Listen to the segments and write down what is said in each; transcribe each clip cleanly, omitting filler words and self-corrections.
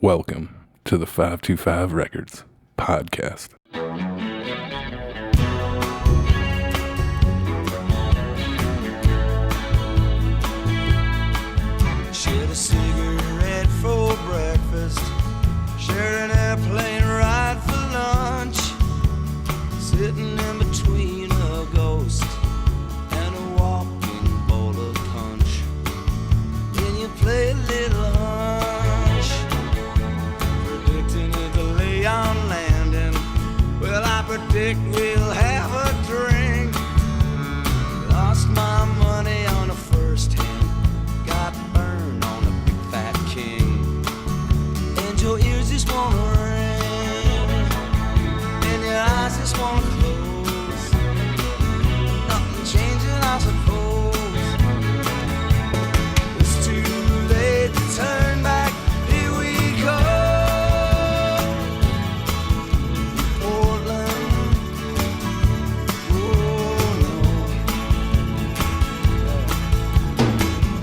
Welcome to the 525 Records podcast. Shared a cigarette for breakfast, shared an airplane ride for lunch, sitting in between a ghost and a walking bowl of punch. Then you play a little hunch, predicting a delay on landing. Well, I predict we'll have a drink. Lost my money on a first hand, got burned on a big fat king. And your ears just wanna ring, and your eyes just wanna close. Nothing changing, I suppose. It's too late to turn back. Here we go. Portland. Oh no.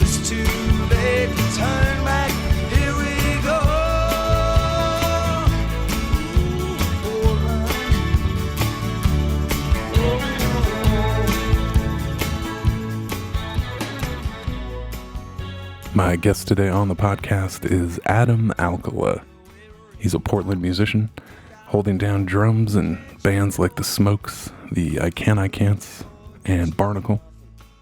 It's too late to turn back. Here we go. Portland. Oh. My guest today on the podcast is Alcala. He's a Portland musician, holding down drums in bands like The Smokes, the I Cants, and Barnacle.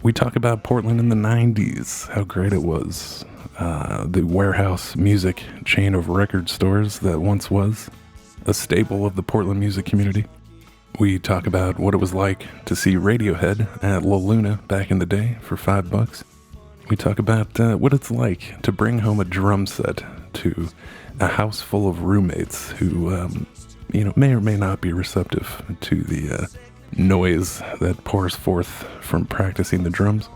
We talk about Portland in the 90s, how great it was, the warehouse music chain of record stores that once was a staple of the Portland music community. We talk about what it was like to see Radiohead at La Luna back in the day for $5. We talk about what it's like to bring home a drum set to a house full of roommates who, may or may not be receptive to the noise that pours forth from practicing the drums.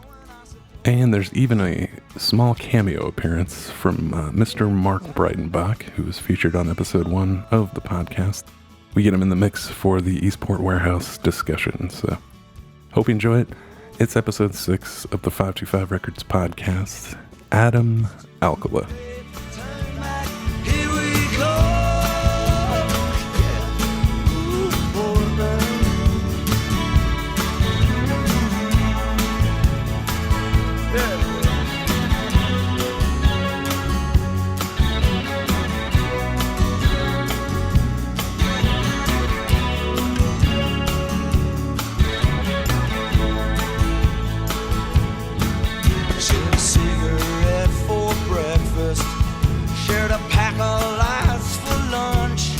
And there's even a small cameo appearance from Mr. Mark Breitenbach, who was featured on episode 1 of the podcast. We get him in the mix for the Eastport Warehouse discussion, so hope you enjoy it. It's episode 6 of the 525 Records podcast. Alcala. Turn back. Here we go. Ooh, Portland. Yeah. Shared a cigarette for breakfast, shared a pack of lights for lunch.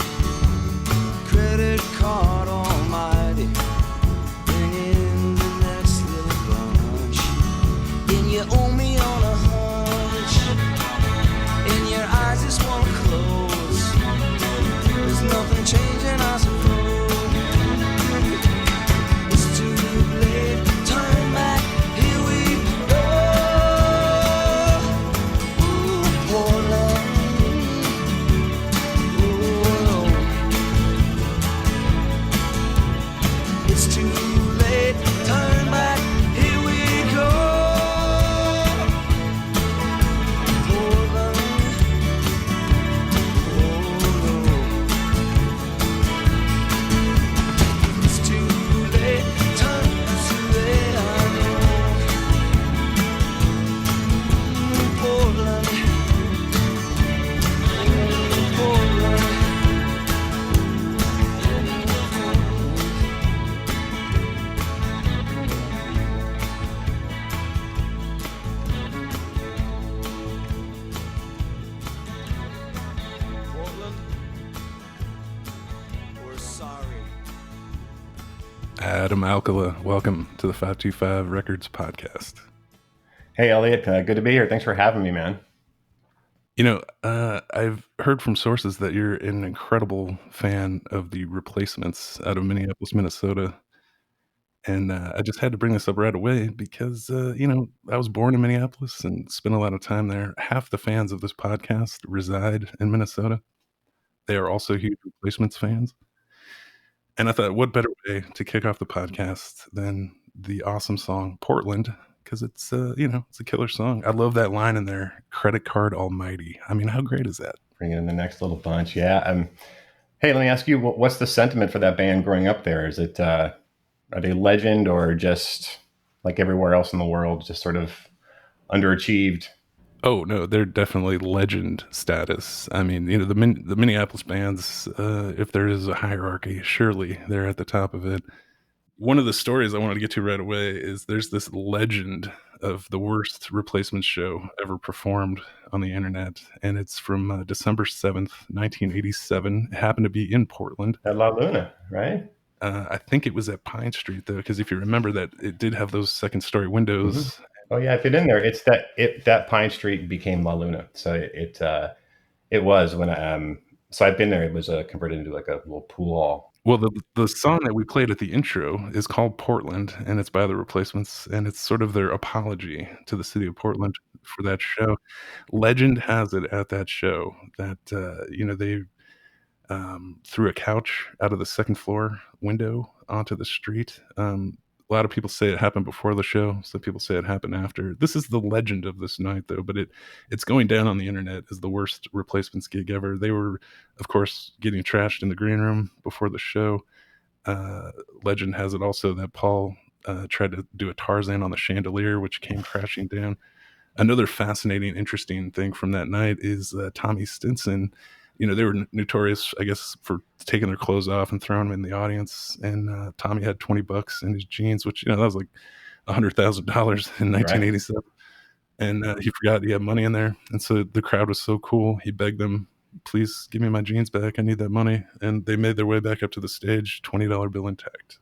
Credit card almighty, bring in the next little bunch. And you owe me on a hunch, and your eyes just wanna close. There's nothing changing, I suppose. It's too late to turn back. Here we go. Ooh, Portland. Oh, it's too late to turn back. Here we go. Portland. Oh, it's too late to turn. Too late, I know. Portland. Portland. Portland. We're sorry. Alcala, welcome to the 525 Records podcast. Hey, Elliot. Good to be here. Thanks for having me, man. I've heard from sources that you're an incredible fan of the Replacements out of Minneapolis, Minnesota. And I just had to bring this up right away because, I was born in Minneapolis and spent a lot of time there. Half the fans of this podcast reside in Minnesota. They are also huge Replacements fans. And I thought, what better way to kick off the podcast than the awesome song Portland because it's it's a killer song. I love that line in there, credit card almighty. I mean, how great is that? bring in the next little bunch. Yeah. Hey, let me ask you, what's the sentiment for that band growing up there? Is it are they legend or just like everywhere else in the world, just sort of underachieved? Oh no, they're definitely legend status. I mean, the Minneapolis bands. If there is a hierarchy, surely they're at the top of it. One of the stories I wanted to get to right away is there's this legend of the worst replacement show ever performed on the internet, and it's from December 7th, 1987. It happened to be in Portland. At La Luna, right? I think it was at Pine Street though, because if you remember that it did have those second story Hmm. windows. Oh yeah, if you're in there, it's that Pine Street became La Luna. So it was when so I've been there. It was converted into like a little pool hall. Well, the song that we played at the intro is called Portland, and it's by the Replacements, and it's sort of their apology to the city of Portland for that show. Legend has it at that show that they threw a couch out of the second floor window onto the street. A lot of people say it happened before the show. Some people say it happened after. This is the legend of this night, though. But it's going down on the internet as the worst Replacements gig ever. They were, of course, getting trashed in the green room before the show. Legend has it also that Paul tried to do a Tarzan on the chandelier, which came crashing down. Another fascinating, interesting thing from that night is Tommy Stinson. They were notorious, I guess, for taking their clothes off and throwing them in the audience. And Tommy had $20 in his jeans, which that was like $100,000 in Right. 1987. And he forgot he had money in there, and so the crowd was so cool. He begged them, "Please give me my jeans back. I need that money." And they made their way back up to the stage, $20 bill intact.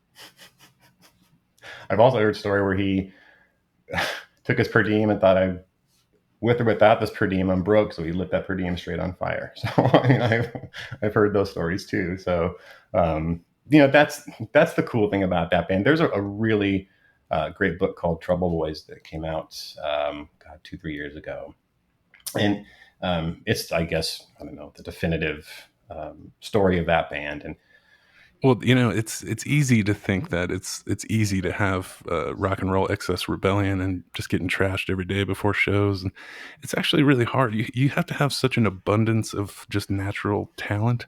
I've also heard a story where he took his per diem and thought, with or without this per diem, I'm broke. So he lit that per diem straight on fire. So I've heard those stories too. So that's the cool thing about that band. There's a really great book called Trouble Boys that came out 2-3 years ago, and it's, I guess, I don't know, the definitive story of that band. And Well, it's easy to think that it's easy to have rock and roll excess rebellion and just getting trashed every day before shows, and it's actually really hard. You have to have such an abundance of just natural talent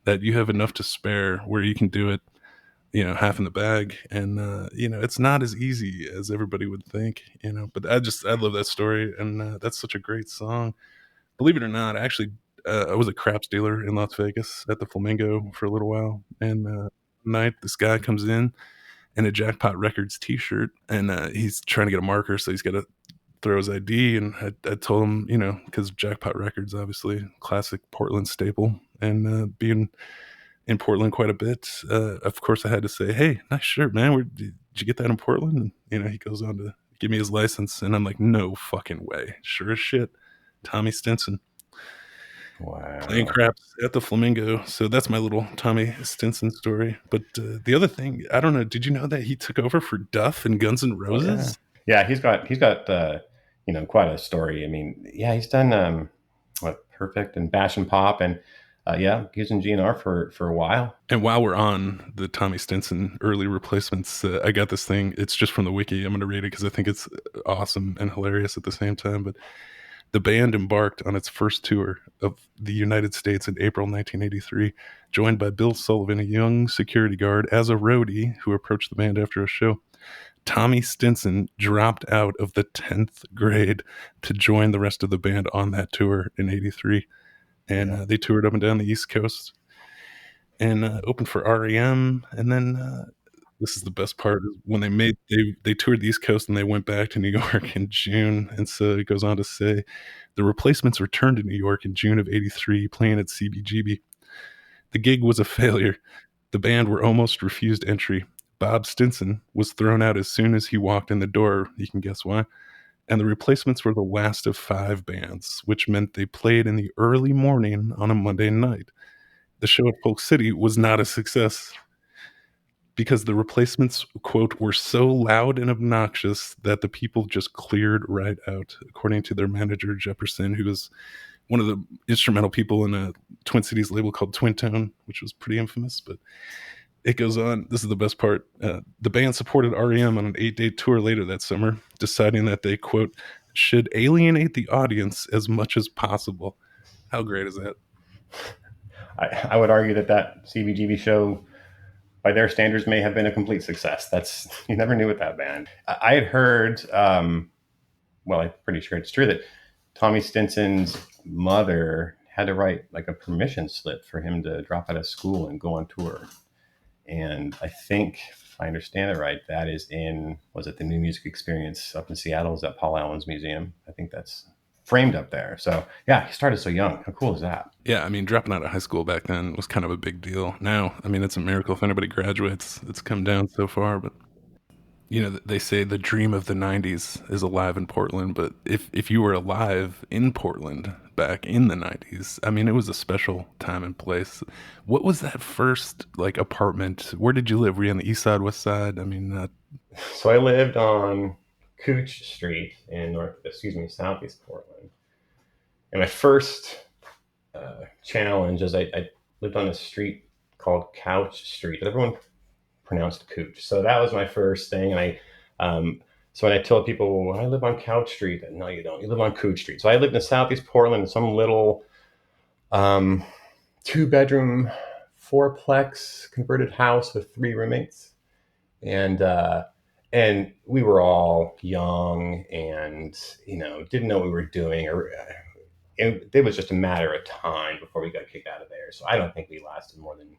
that you have enough to spare where you can do it, half in the bag, and it's not as easy as everybody would think. But I love that story, and that's such a great song. Believe it or not, actually, I was a craps dealer in Las Vegas at the Flamingo for a little while, and night this guy comes in a Jackpot Records T-shirt, and he's trying to get a marker, so he's got to throw his ID. And I told him, because Jackpot Records, obviously, classic Portland staple, and being in Portland quite a bit, of course, I had to say, "Hey, nice shirt, man. Did you get that in Portland?" And he goes on to give me his license, and I'm like, "No fucking way! Sure as shit, Tommy Stinson." wow. Playing craps at the Flamingo. So that's my little Tommy Stinson story. But the other thing, I don't know, did you know that he took over for Duff and Guns N' Oh, yeah. Roses? Yeah, he's got quite a story. I mean, yeah, he's done what, Perfect and Bash and Pop, and yeah, he was in GNR for a while. And while we're on the Tommy Stinson early replacements, I got this thing. It's just from the wiki. I'm going to read it because I think it's awesome and hilarious at the same time. But the band embarked on its first tour of the United States in April 1983, joined by Bill Sullivan, a young security guard, as a roadie who approached the band after a show. Tommy Stinson dropped out of the 10th grade to join the rest of the band on that tour in 83. And they toured up and down the East Coast and opened for REM. And then this is the best part, is when they toured the East Coast and they went back to New York in June. And so it goes on to say the Replacements returned to New York in June of 83, playing at CBGB. The gig was a failure. The band were almost refused entry. Bob Stinson was thrown out as soon as he walked in the door. You can guess why. And the Replacements were the last of 5 bands, which meant they played in the early morning on a Monday night. The show at Polk City was not a success because the Replacements, quote, were so loud and obnoxious that the people just cleared right out, according to their manager, Jefferson, who was one of the instrumental people in a Twin Cities label called Twin Tone, which was pretty infamous. But it goes on. This is the best part. The band supported REM on an 8-day tour later that summer, deciding that they, quote, should alienate the audience as much as possible. How great is that? I would argue that CBGB show, by their standards, may have been a complete success. That's you never knew with that band. I had heard, well, I'm pretty sure it's true that Tommy Stinson's mother had to write like a permission slip for him to drop out of school and go on tour. And I think, if I understand it right, that is in, was it the New Music Experience up in Seattle? Is that Paul Allen's museum? I think that's framed up there. So yeah, he started so young. How cool is that? Yeah, I mean, dropping out of high school back then was kind of a big deal. Now, I mean, it's a miracle if anybody graduates. It's come down so far, but they say the dream of the '90s is alive in Portland. But if you were alive in Portland back in the '90s, I mean, it was a special time and place. What was that first like apartment? Where did you live? Were you on the east side, west side? I mean, So I lived on Cooch Street in Southeast Portland. And my first challenge is I lived on a street called Couch Street. Everyone pronounced Cooch. So that was my first thing. And so when I tell people, well, I live on Couch Street, no, you don't. You live on Cooch Street. So I lived in Southeast Portland in some little 2-bedroom, 4-plex converted house with 3 roommates. And we were all young and, didn't know what we were doing, or it was just a matter of time before we got kicked out of there. So I don't think we lasted more than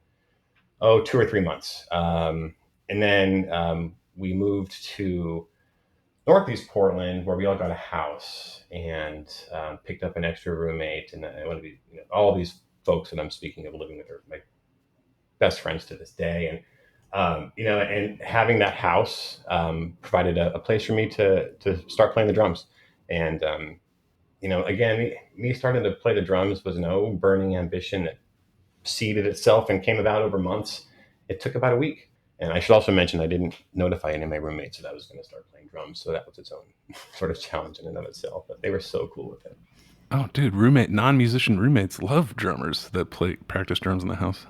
2 or 3 months. And then we moved to Northeast Portland, where we all got a house and picked up an extra roommate. And I want to be, all these folks that I'm speaking of living with are my best friends to this day. And and having that house provided a place for me to start playing the drums. And again, me starting to play the drums was no burning ambition that seeded itself and came about over months. It took about a week. And I should also mention I didn't notify any of my roommates that I was going to start playing drums, so that was its own sort of challenge in and of itself. But they were so cool with it. oh, dude, non-musician roommates love drummers that practice drums in the house.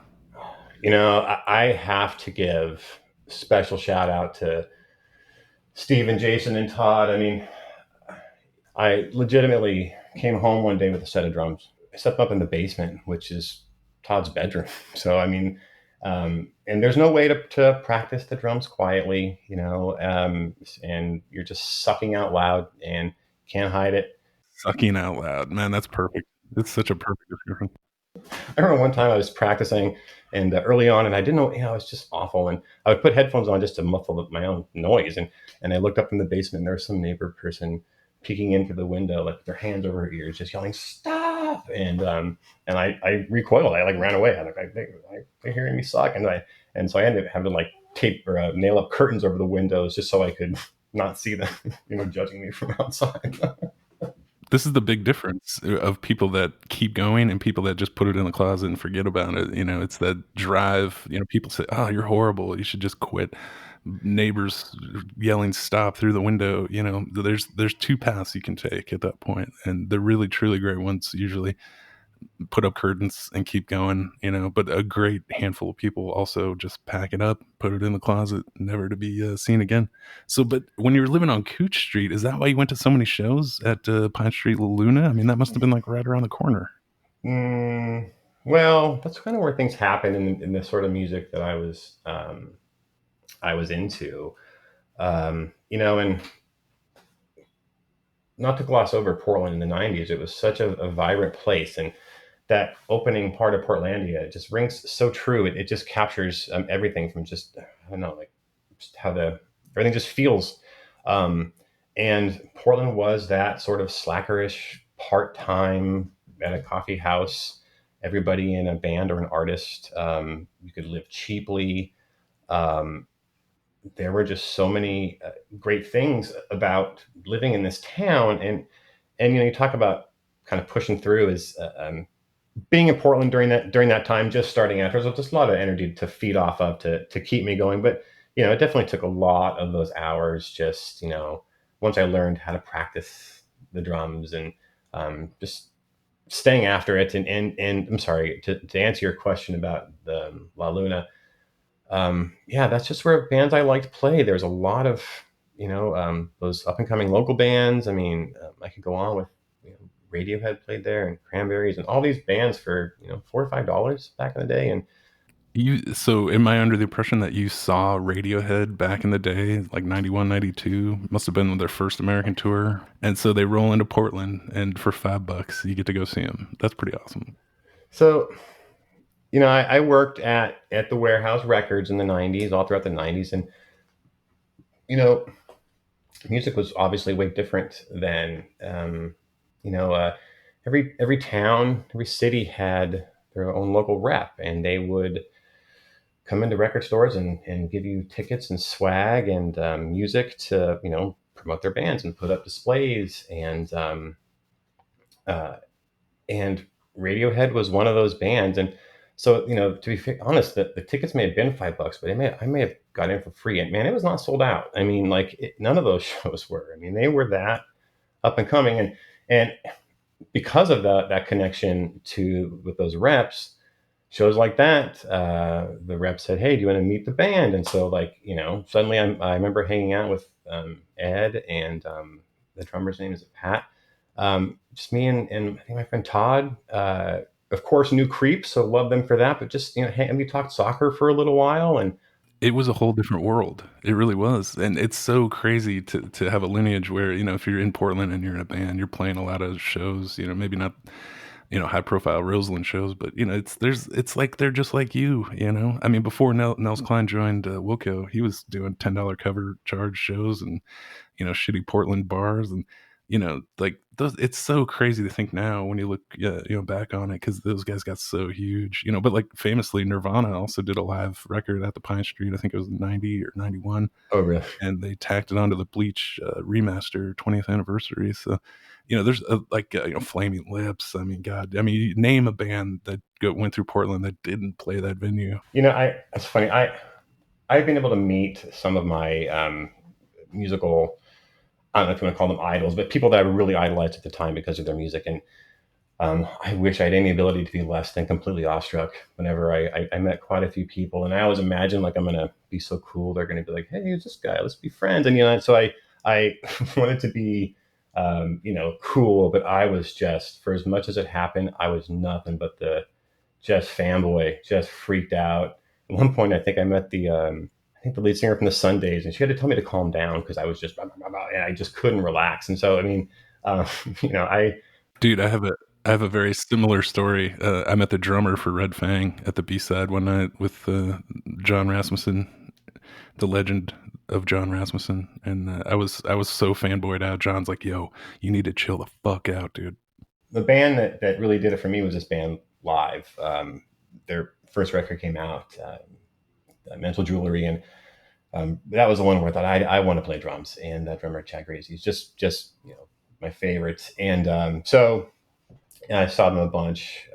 I have to give special shout out to Steve and Jason and Todd. I mean, I legitimately came home one day with a set of drums. I set them up in the basement, which is Todd's bedroom. So, I mean, and there's no way to practice the drums quietly, and you're just sucking out loud and can't hide it. Sucking out loud, man, that's perfect. It's such a perfect description. I remember one time I was practicing and early on, and I didn't know, it was just awful. And I would put headphones on just to muffle my own noise. And I looked up in the basement, and there was some neighbor person peeking into the window, like their hands over her ears, just yelling, "Stop!" And I recoiled. I like ran away. I'm like, they're hearing me suck. And so I ended up having to like tape or nail up curtains over the windows just so I could not see them, judging me from outside. This is the big difference of people that keep going and people that just put it in the closet and forget about it. It's that drive. People say, "Oh, you're horrible. You should just quit." Neighbors yelling "stop" through the window. There's 2 paths you can take at that point, and the really truly great ones usually put up curtains and keep going. But a great handful of people also just pack it up, put it in the closet, never to be seen again. So, but when you were living on Cooch Street, is that why you went to so many shows at Pine Street La Luna? I mean, that must have been like right around the corner. Well, that's kind of where things happen in the sort of music that I was into. And not to gloss over Portland in the '90s, it was such a vibrant place, and that opening part of Portlandia just rings so true. It just captures everything from just, I don't know, like just how everything just feels. And Portland was that sort of slackerish part-time at a coffee house, everybody in a band or an artist. You could live cheaply. There were just so many great things about living in this town. And you talk about kind of pushing through as being in Portland during that time, just starting out, there's just a lot of energy to feed off of to keep me going. But it definitely took a lot of those hours. Just once I learned how to practice the drums and just staying after it. And I'm sorry to answer your question about the La Luna. That's just where bands I liked play. There's a lot of those up and coming local bands. I mean, I could go on with Radiohead played there, and Cranberries, and all these bands for $4 or $5 back in the day. And So am I under the impression that you saw Radiohead back in the day, like 91, 92? Must have been their first American tour. And so they roll into Portland, and for $5, you get to go see them. That's pretty awesome. so I worked at the Warehouse Records in the '90s, all throughout the '90s, and you know, music was obviously way different then. You know, every town, every city had their own local rep, and they would come into record stores and give you tickets and swag and music to promote their bands and put up displays. Uh, and Radiohead was one of those bands. And so, to be honest, the tickets may have been $5, but I may have got in for free. And man, it was not sold out. I mean, like none of those shows were. I mean, they were that up and coming, and because of that connection to with those reps, shows like that, the rep said, "Hey, do you want to meet the band?" And so, like, suddenly I remember hanging out with Ed, and the drummer's name is Pat. Just me and I think my friend Todd. Of course, knew Creep, so loved them for that. But just hey, and we talked soccer for a little while, and It was a whole different world. It really was. And it's so crazy to have a lineage where, if you're in Portland and you're in a band, you're playing a lot of shows, maybe not, high profile Roseland shows, but it's like they're just like you. I mean, before Nels Klein joined Wilco, he was doing $10 cover charge shows and shitty Portland bars, and like those. It's so crazy to think now when you look back on it, because those guys got so huge. But like famously, Nirvana also did a live record at the Pine Street. I think it was 90 or 91, oh really? and they tacked it onto the Bleach remaster 20th anniversary. So there's Flaming Lips. I mean, God, I mean, you name a band that went through Portland that didn't play that venue. It's funny. I've been able to meet some of my musical, I don't know if you want to call them idols, but people that I really idolized at the time because of their music. And I wish I had any ability to be less than completely awestruck whenever I met quite a few people. And I always imagine like I'm going to be so cool. They're going to be like, "Hey, who's this guy? Let's be friends." And, so I wanted to be, cool, but I was just, for as much as it happened, I was nothing but the just fanboy, just freaked out. At one point, I think I met I think the lead singer from the Sundays, and she had to tell me to calm down because I was just, and I just couldn't relax. And so, I mean, I Dude, I have a very similar story. I met the drummer for Red Fang at the B-side one night with John Rasmussen, the legend of John Rasmussen, and I was so fanboyed out. John's like, "Yo, you need to chill the fuck out, dude." the band that really did it for me was this band Live. Their first record came out, Mental Jewelry, and that was the one where I thought I want to play drums. And that drummer Chad Gracie is just my favorite. And so I saw them a bunch.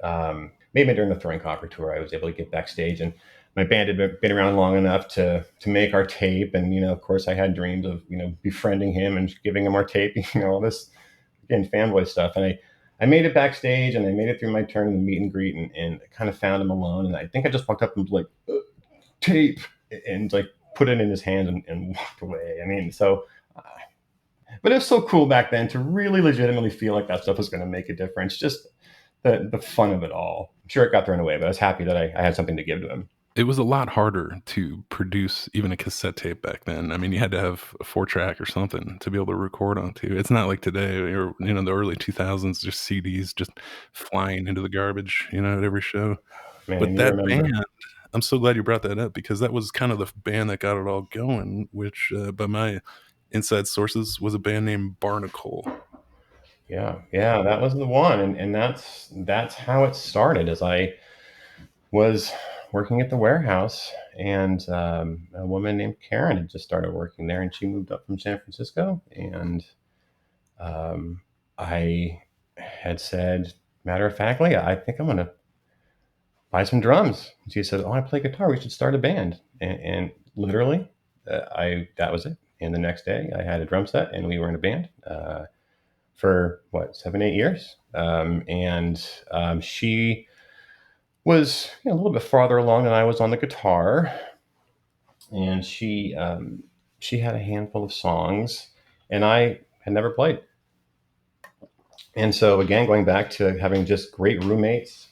Maybe during the Throwing Copper tour, I was able to get backstage, and my band had been around long enough to make our tape. And of course, I had dreams of befriending him and giving him our tape. All this again fanboy stuff. And I made it backstage, and I made it through my turn in the meet and greet, and kind of found him alone. And I think I just walked up and was like, "Tape," and like put it in his hands and walked away. I mean, so. But it was so cool back then to really legitimately feel like that stuff was going to make a difference. Just the fun of it all. I'm sure it got thrown away, but I was happy that I had something to give to him. It was a lot harder to produce even a cassette tape back then. I mean, you had to have a 4-track or something to be able to record onto. It's not like today, or the early 2000s, just CDs just flying into the garbage, at every show. Man, But you that remember. band, I'm so glad you brought that up, because that was kind of the band that got it all going, which by my inside sources was a band named Barnacle. Yeah, that was the one, and that's how it started. As I was working at the warehouse, and a woman named Karen had just started working there, and she moved up from San Francisco, and I had said, matter of factly, I think I'm gonna buy some drums. And she said, "Oh, I play guitar. We should start a band." And literally, that was it. And the next day, I had a drum set, and we were in a band for 7-8 years. She was a little bit farther along than I was on the guitar, and she had a handful of songs, and I had never played. And so again, going back to having just great roommates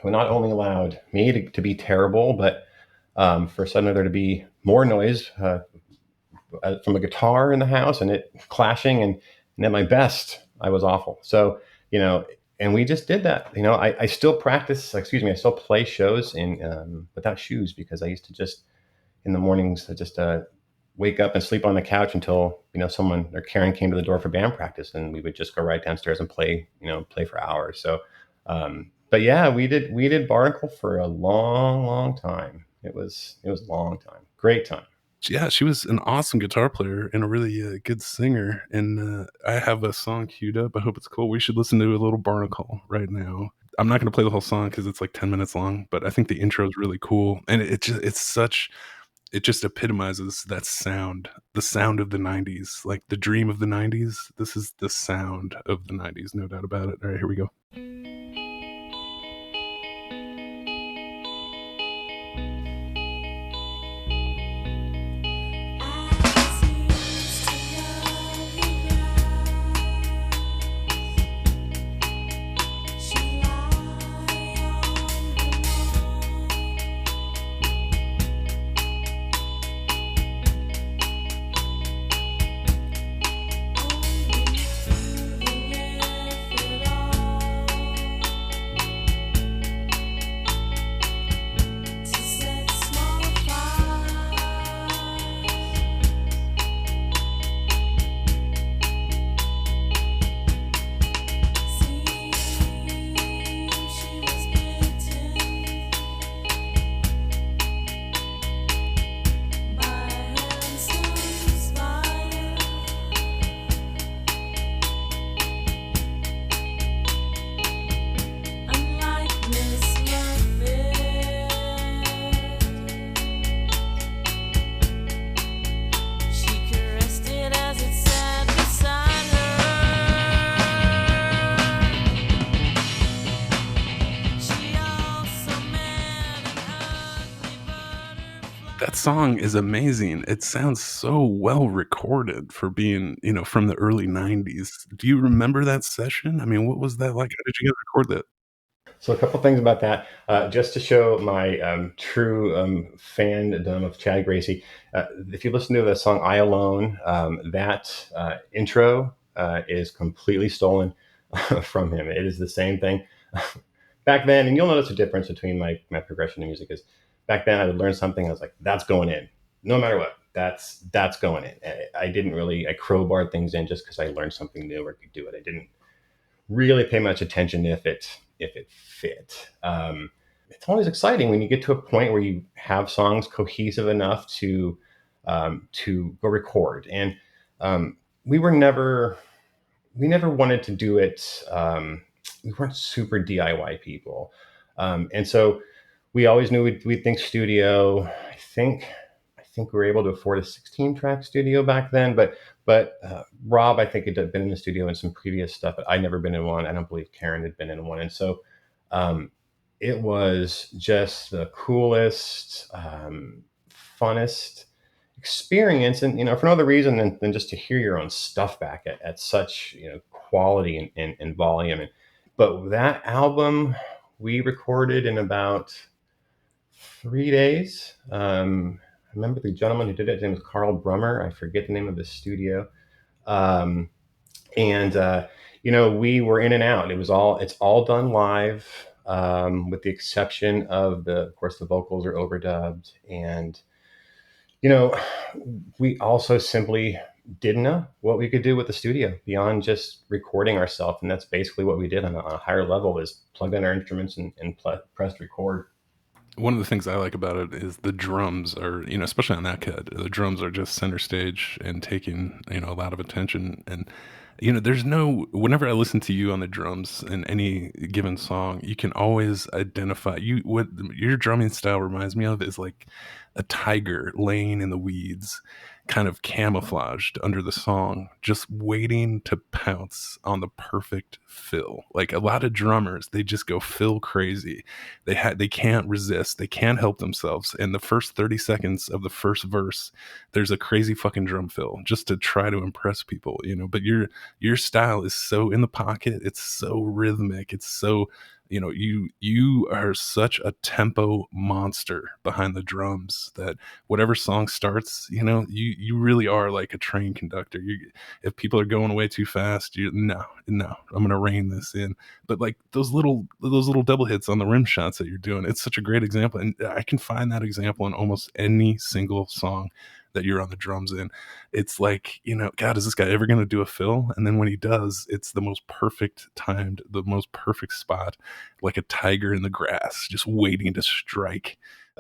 who not only allowed me to be terrible, but for suddenly there to be more noise from a guitar in the house and it clashing, and at my best, I was awful. So, you know, and we just did that. You know, I still practice, excuse me, I still play shows in without shoes because I used to just in the mornings just wake up and sleep on the couch until someone or Karen came to the door for band practice, and we would just go right downstairs and play, play for hours. So, but yeah, we did Barnacle for a long, long time. It was a long time, great time. Yeah, she was an awesome guitar player and a really good singer. And I have a song queued up. I hope it's cool. We should listen to a little Barnacle right now. I'm not going to play the whole song because it's like 10 minutes long, but I think the intro is really cool. And it just epitomizes that sound, the sound of the 90s, like the dream of the 90s. This is the sound of the 90s, no doubt about it. All right, here we go. That song is amazing. It sounds so well recorded for being, from the early 90s. Do you remember that session? I mean, what was that like? How did you guys record that? So a couple things about that, just to show my true fandom of Chad Gracie. If you listen to the song "I Alone," that intro is completely stolen from him. It is the same thing back then, and you'll notice a difference between my progression in music. Is back then I would learn something, I was like, "That's going in, no matter what. That's going in." And I didn't really I crowbarred things in just because I learned something new or could do it. I didn't really pay much attention if it fit. It's always exciting when you get to a point where you have songs cohesive enough to go record. And um, we were never we never wanted to do it. We weren't super DIY people, and so we always knew we'd think studio. I think we were able to afford a 16-track studio back then, but Rob, I think, had been in the studio in some previous stuff, but I'd never been in one. I don't believe Karen had been in one, and so um, it was just the coolest, funnest experience, and for no other reason than just to hear your own stuff back at such quality and volume. But that album we recorded in about 3 days. I remember the gentleman who did it. His name was Carl Brummer. I forget the name of his studio. Um, and we were in and out. It's all done live, with the exception of course, the vocals are overdubbed, and you know, we also simply didn't know what we could do with the studio beyond just recording ourselves, and that's basically what we did on a higher level: is plugged in our instruments and pressed record. One of the things I like about it is the drums are, especially on that cut, the drums are just center stage and taking, a lot of attention. And, whenever I listen to you on the drums in any given song, you can always identify what your drumming style reminds me of is like a tiger laying in the weeds. kind of camouflaged under the song, just waiting to pounce on the perfect fill. Like a lot of drummers, they just go fill crazy. They can't resist. They can't help themselves. In the first 30 seconds of the first verse, there's a crazy fucking drum fill just to try to impress people, you know. But your style is so in the pocket. It's so rhythmic. It's so, you know, you are such a tempo monster behind the drums that whatever song starts, you know, you really are like a train conductor. If people are going way too fast, no, I'm gonna rein this in. But like those little double hits on the rim shots that you're doing, it's such a great example, and I can find that example in almost any single song that you're on the drums in. It's like, you know, God, is this guy ever going to do a fill? And then when he does, it's the most perfect timed, the most perfect spot, like a tiger in the grass, just waiting to strike.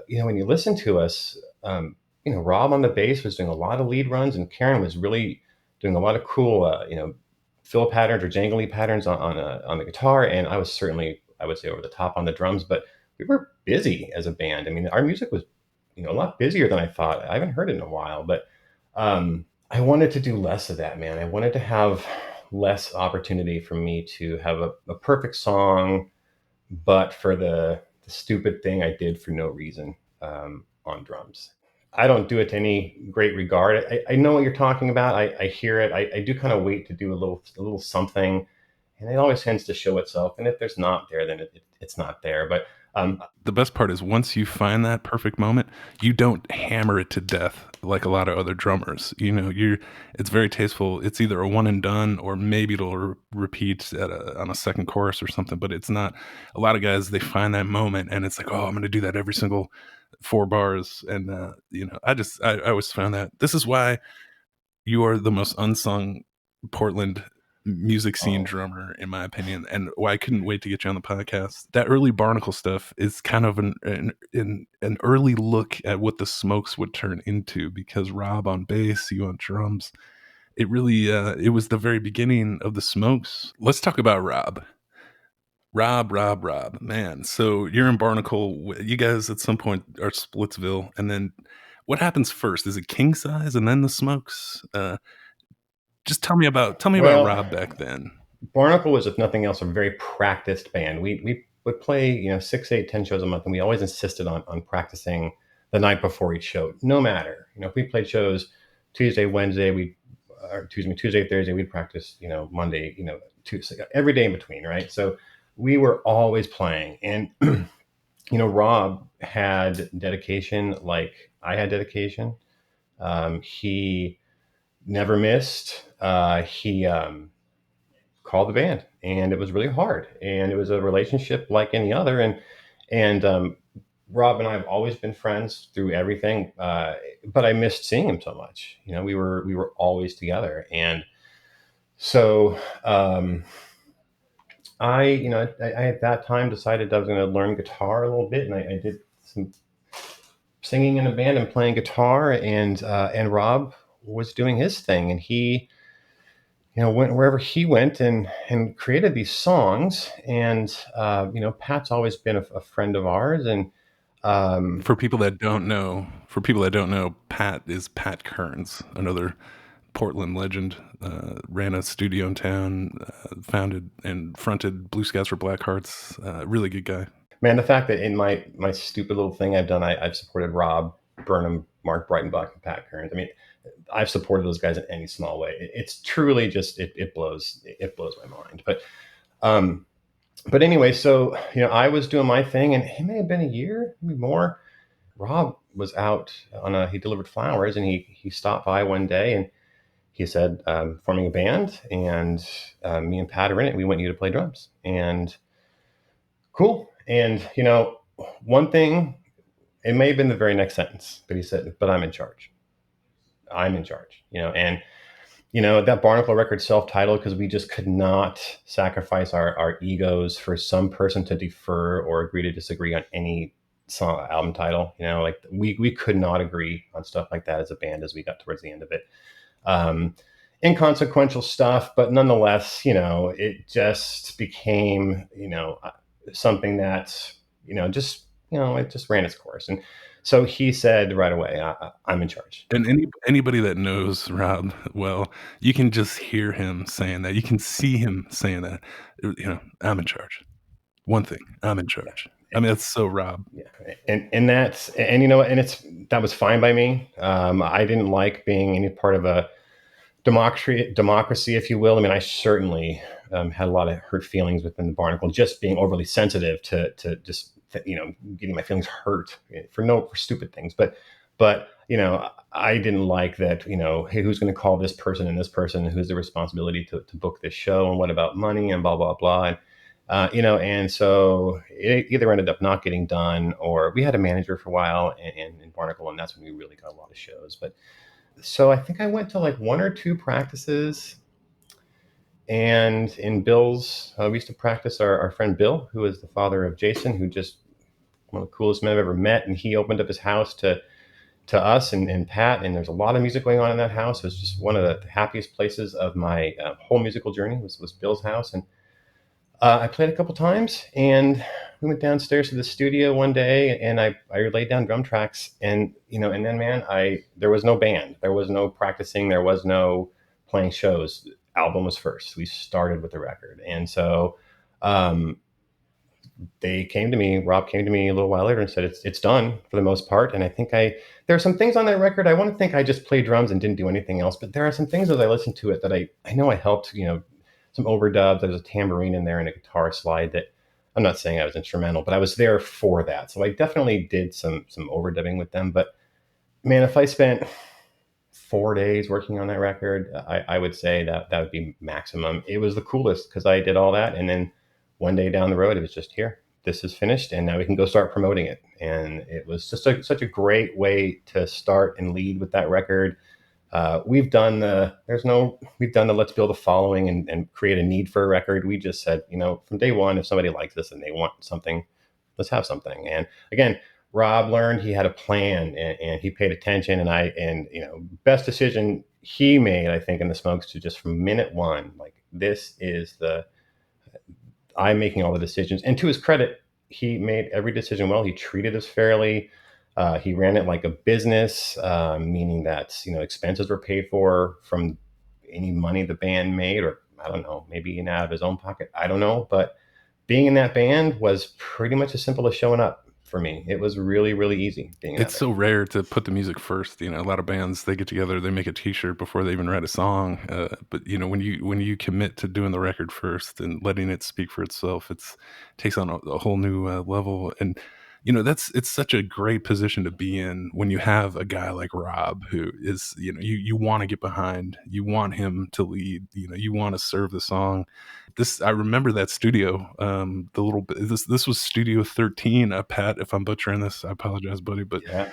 You know, when you listen to us, you know, Rob on the bass was doing a lot of lead runs, and Karen was really doing a lot of cool, you know, fill patterns or jangly patterns on the guitar, and I was certainly, I would say, over the top on the drums. But we were busy as a band. I mean, our music was, you know, a lot busier than I thought. I haven't heard it in a while, but I wanted to do less of that, man. I wanted to have less opportunity for me to have a perfect song, but for the stupid thing I did for no reason on drums. I don't do it to any great regard. I know what you're talking about. I hear it. I do kind of wait to do a little something, and it always tends to show itself. And if there's not there, then it's not there. But The best part is once you find that perfect moment, you don't hammer it to death like a lot of other drummers. You know, it's very tasteful. It's either a one and done, or maybe it'll repeat on a second chorus or something. But it's not. A lot of guys, they find that moment and it's like, oh, I'm going to do that every single 4 bars. And you know, I always found that this is why you are the most unsung Portland music scene drummer, in my opinion, and why I couldn't wait to get you on the podcast. That early Barnacle stuff is kind of an early look at what the Smokes would turn into, because Rob on bass, you on drums, it really it was the very beginning of the Smokes. Let's talk about Rob. Rob, man. So you're in Barnacle. You guys at some point are Splitsville, and then what happens first? Is it King Size and then the Smokes? Just tell me about well, Rob back then. Barnacle was, if nothing else, a very practiced band. We would play, you know, 6, 8, 10 shows a month, and we always insisted on practicing the night before each show, no matter. You know, if we played shows Tuesday, Wednesday, Tuesday, Thursday, we'd practice, you know, Monday, you know, Tuesday, every day in between, right? So we were always playing. And you know, Rob had dedication like I had dedication. He never missed. He called the band, and it was really hard. And it was a relationship like any other. And Rob and I have always been friends through everything. But I missed seeing him so much. You know, we were always together. And so I at that time decided I was going to learn guitar a little bit, and I did some singing in a band and playing guitar, and Rob was doing his thing, and he, you know, went wherever he went and created these songs. And you know, Pat's always been a friend of ours, and For people that don't know, Pat is Pat Kearns, another Portland legend. Ran a studio in town, founded and fronted Blue Scouts for Black Hearts. Really good guy. man, the fact that in my stupid little thing I've done, I've supported Rob Burnham, Mark Breitenbach, and Pat Kearns. I mean, I've supported those guys in any small way. It's truly just it blows my mind. But anyway, so you know, I was doing my thing, and it may have been a year, maybe more. Rob was out he delivered flowers, and he stopped by one day, and he said, forming a band, and me and Pat are in it. We want you to play drums. And cool. And you know, one thing, it may have been the very next sentence, but he said, but I'm in charge. I'm in charge, you know. And you know, that Barnacle record self-titled because we just could not sacrifice our egos for some person to defer or agree to disagree on any song album title. You know, like we could not agree on stuff like that as a band as we got towards the end of it. Inconsequential stuff, but nonetheless, you know, it just became, you know, something that, you know, just it just ran its course. And so he said right away, I'm in charge. And anybody that knows Rob well, you can just hear him saying that. You can see him saying that. I'm in charge. One thing, I'm in charge. I mean, that's so Rob. Yeah, and that's, and that was fine by me. I didn't like being any part of a democracy, if you will. I mean, I certainly had a lot of hurt feelings within the Barnacle, just being overly sensitive to just getting my feelings hurt for stupid things. But I didn't like that. Hey, who's going to call this person and this person? Who's the responsibility to book this show? And what about money and blah blah blah. And so it either ended up not getting done, or we had a manager for a while in Barnacle, and that's when we really got a lot of shows. But so I think I went to like one or two practices. And in Bill's, we used to practice our friend Bill, who is the father of Jason, who just one of the coolest men I've ever met. And he opened up his house to us and Pat. And there's a lot of music going on in that house. It was just one of the happiest places of my whole musical journey was Bill's house. And I played a couple times, and we went downstairs to the studio one day, and I laid down drum tracks, and and then, man, there was no band, there was no practicing, there was no playing shows. Album was first. We started with the record, and so Rob came to me a little while later and said it's done for the most part. And I think there are some things on that record. I want to think I just played drums and didn't do anything else, but there are some things as I listened to it that I know I helped. Some overdubs. There's a tambourine in there and a guitar slide that I'm not saying I was instrumental, but I was there for that. So I definitely did some overdubbing with them. But man, if I spent 4 days working on that record, I would say that would be maximum. It was the coolest because I did all that, and then one day down the road, it was just, here, this is finished, and now we can go start promoting it. And it was just such a great way to start and lead with that record. We've done the let's build a following and create a need for a record. We just said, from day one, if somebody likes this and they want something, let's have something. And again, Rob learned, he had a plan, and he paid attention. And best decision he made, I think, in the Smokes, to just from minute one, like, I'm making all the decisions. And to his credit, he made every decision well. He treated us fairly. He ran it like a business, meaning that expenses were paid for from any money the band made, or I don't know, maybe out of his own pocket. I don't know, but being in that band was pretty much as simple as showing up for me. It was really, really easy being in that It's so rare to put the music first. A lot of bands, they get together, they make a T-shirt before they even write a song. But when you commit to doing the record first and letting it speak for itself, it takes on a whole new level. And it's such a great position to be in when you have a guy like Rob, who is, you want to get behind, you want him to lead, you want to serve the song. I remember that studio, the little bit, this was Studio 13, Pat, if I'm butchering this, I apologize, buddy, but yeah.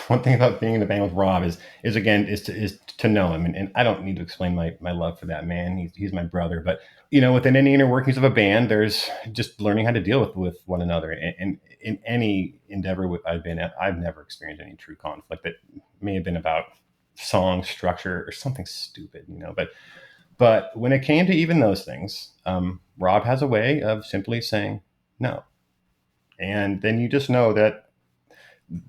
One thing about being in the band with Rob is to know him, and I don't need to explain my love for that man. He's my brother. But within any inner workings of a band, there's just learning how to deal with one another. And in any endeavor I've been at, I've never experienced any true conflict that may have been about song structure or something stupid, But when it came to even those things, Rob has a way of simply saying no, and then you just know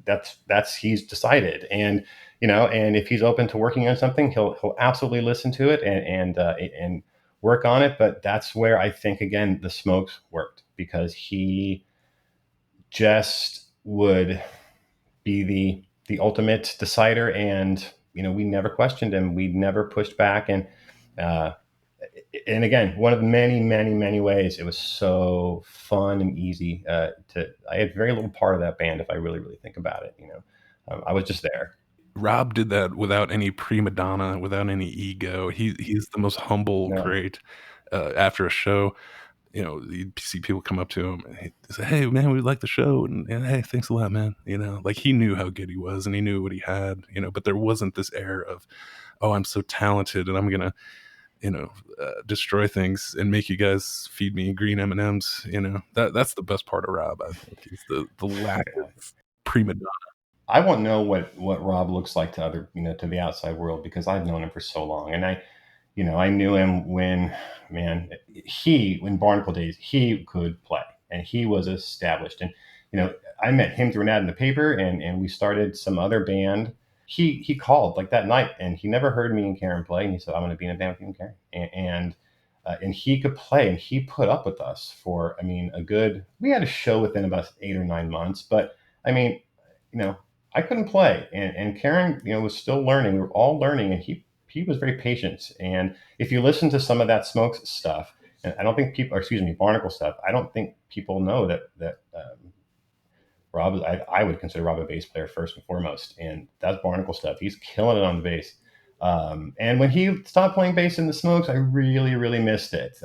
that's he's decided. And and if he's open to working on something, he'll absolutely listen to it and work on it. But that's where I think, again, the Smokes worked, because he just would be the ultimate decider. And we never questioned him, we never pushed back. And again, one of the many, many, many ways it was so fun and easy I had very little part of that band, if I really, really think about it. I was just there. Rob did that without any prima donna, without any ego. He's the most humble, No. great. After a show, you see people come up to him and he say, "Hey, man, we like the show," and "Hey, thanks a lot, man." Like, he knew how good he was and he knew what he had. But there wasn't this air of, "Oh, I'm so talented and I'm gonna destroy things and make you guys feed me green M&Ms." That's the best part of Rob, I think, is the lack of prima donna. I won't know what Rob looks like to to the outside world, because I've known him for so long. And I knew him when Barnacle days, he could play. and he was established. And I met him through an ad in the paper, and we started some other band. He called like that night, and he never heard me and Karen play, and he said, "I'm going to be in a band with you and Karen," and he could play, and he put up with us for, a good. We had a show within about 8 or 9 months, but I mean, you know, I couldn't play, and Karen, was still learning. We were all learning, and he was very patient. And if you listen to some of that Smokes stuff, and I don't think people, or excuse me, Barnacle stuff, I don't think people know that Rob, I would consider Rob a bass player first and foremost, and that's Barnacle stuff. He's killing it on the bass. And when he stopped playing bass in the Smokes, I really, really missed it.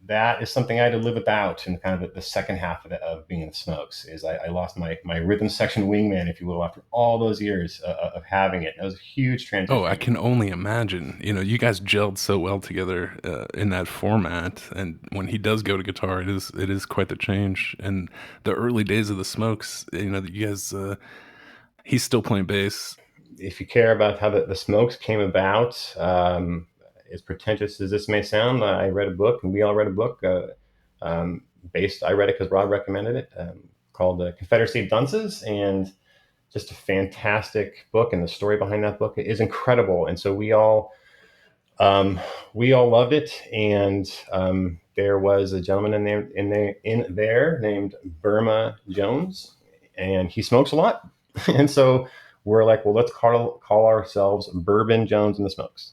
That is something I had to live without in kind of the second half of being in the Smokes. Is I lost my rhythm section wingman, if you will, after all those years of having it. It was a huge transition. Oh, I can only imagine. You guys gelled so well together in that format, and when he does go to guitar, it is quite the change. And the early days of the Smokes, you guys, he's still playing bass. If you care about how the Smokes came about, as pretentious as this may sound, I read a book, and we all read a book I read it because Rob recommended it, called Confederacy of Dunces, and just a fantastic book, and the story behind that book is incredible. And so we all loved it. And there was a gentleman in there named Burma Jones, and he smokes a lot. And so we're like, well, let's call ourselves Bourbon Jones and the Smokes.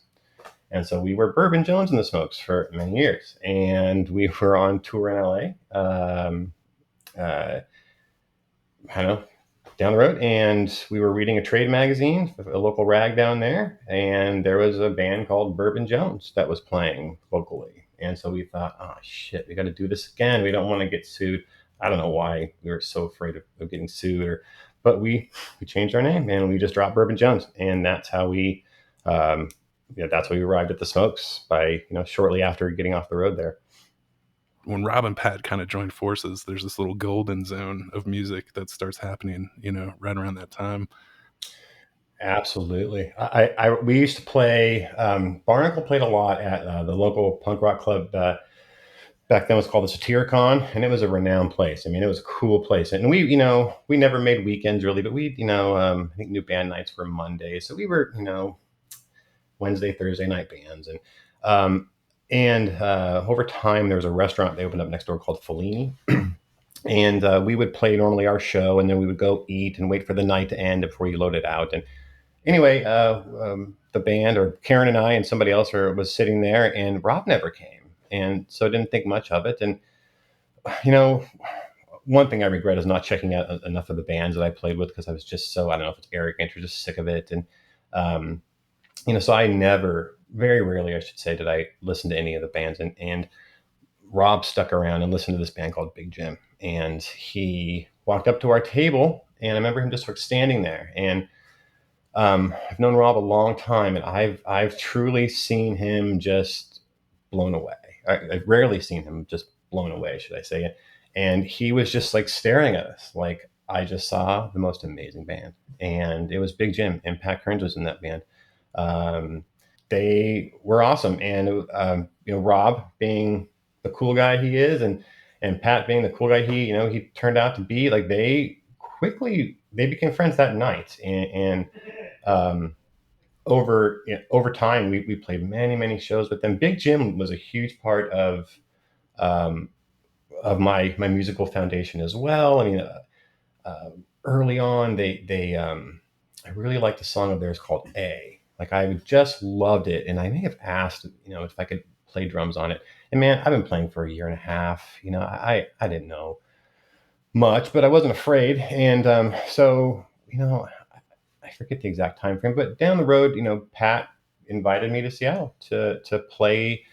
And so we were Bourbon Jones and the Smokes for many years, and we were on tour in LA. I don't know, down the road, and we were reading a trade magazine, a local rag down there, and there was a band called Bourbon Jones that was playing locally. And so we thought, oh shit, we got to do this again. We don't want to get sued. I don't know why we were so afraid of getting sued, but we changed our name, and we just dropped Bourbon Jones, and that's how we that's how we arrived at the Smokes by shortly after getting off the road there. When Rob and Pat kind of joined forces, there's this little golden zone of music that starts happening, right around that time. Absolutely. We used to play, Barnacle played a lot at the local punk rock club. Back then it was called the Satiricon, and it was a renowned place. It was a cool place. And we never made weekends really, but we, I think new band nights were Monday. So we were, Wednesday, Thursday night bands. And over time, there was a restaurant they opened up next door called Fellini. And we would play normally our show, and then we would go eat and wait for the night to end before you load it out. And anyway, the band, or Karen and I and somebody else, was sitting there, and Rob never came. And so I didn't think much of it. And, one thing I regret is not checking out enough of the bands that I played with, because I was just so, I don't know if it's arrogant or just sick of it. And, so I never, very rarely, I should say, did I listen to any of the bands. And Rob stuck around and listened to this band called Big Jim. And he walked up to our table, and I remember him just sort of standing there. And I've known Rob a long time, and I've truly seen him just blown away. I've rarely seen him just blown away, should I say it. And he was just like staring at us like I just saw the most amazing band. And it was Big Jim, and Pat Kearns was in that band. They were awesome. And, Rob being the cool guy he is, and Pat being the cool guy he turned out to be, like, they became friends that night. And over time, we played many, many shows with them. Big Jim was a huge part of my musical foundation as well. Early on, I really liked a song of theirs called A. Like, I just loved it, and I may have asked, if I could play drums on it. And man, I've been playing for a year and a half. I didn't know much, but I wasn't afraid. And so, I forget the exact time frame, but down the road, Pat invited me to Seattle to play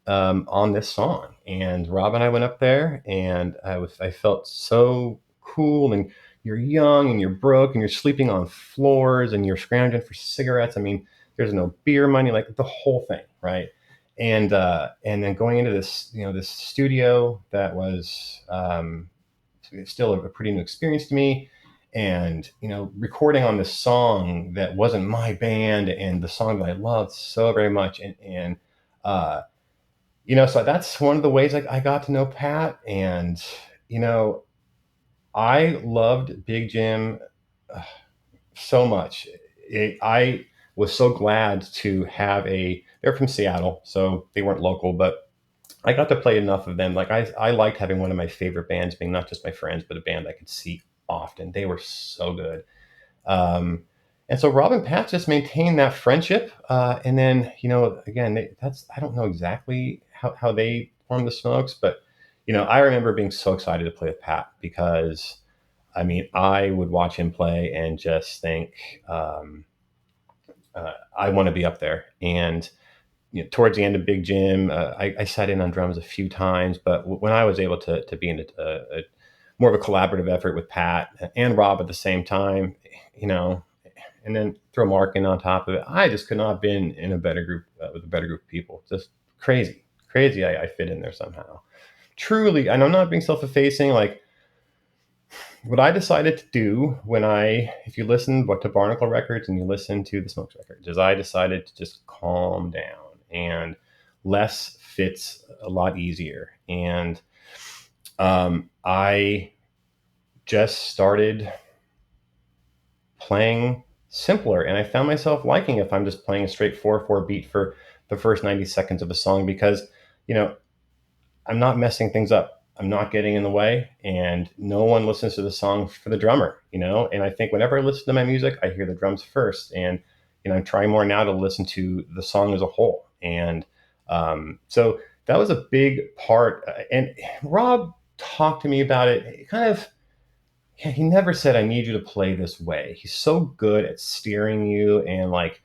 on this song, and Rob and I went up there, and I felt so cool. And you're young, and you're broke, and you're sleeping on floors, and you're scrounging for cigarettes. There's no beer money, like the whole thing, right? And then going into this, this studio that was still a pretty new experience to me, and recording on this song that wasn't my band, and the song that I loved so very much, and So that's one of the ways I got to know Pat. And, you know, I loved Big Jim so much. I was so glad to have they're from Seattle, so they weren't local, but I got to play enough of them. Like I liked having one of my favorite bands being not just my friends, but a band I could see often. They were so good. Um, and so Rob and Pat just maintained that friendship. And then, again, I don't know exactly how they formed the Smokes, but, I remember being so excited to play with Pat because, I mean, I would watch him play and just think, I want to be up there. And, towards the end of Big Jim, I sat in on drums a few times, but when I was able to be in a more of a collaborative effort with Pat and Rob at the same time, you know, and then throw Mark in on top of it, I just could not have been in a better group with a better group of people. Just crazy, crazy. I fit in there somehow. Truly, and I'm not being self-effacing. Like what I decided to do if you listen to Barnacle records and you listen to the Smokes records, is I decided to just calm down, and less fits a lot easier. And I just started playing simpler, and I found myself liking if I'm just playing a straight 4/4 beat for the first 90 seconds of a song, because you know I'm not messing things up. I'm not getting in the way, and no one listens to the song for the drummer, And I think whenever I listen to my music, I hear the drums first, and I'm trying more now to listen to the song as a whole. And so that was a big part. And Rob talked to me about it. He never said, "I need you to play this way." He's so good at steering you, and like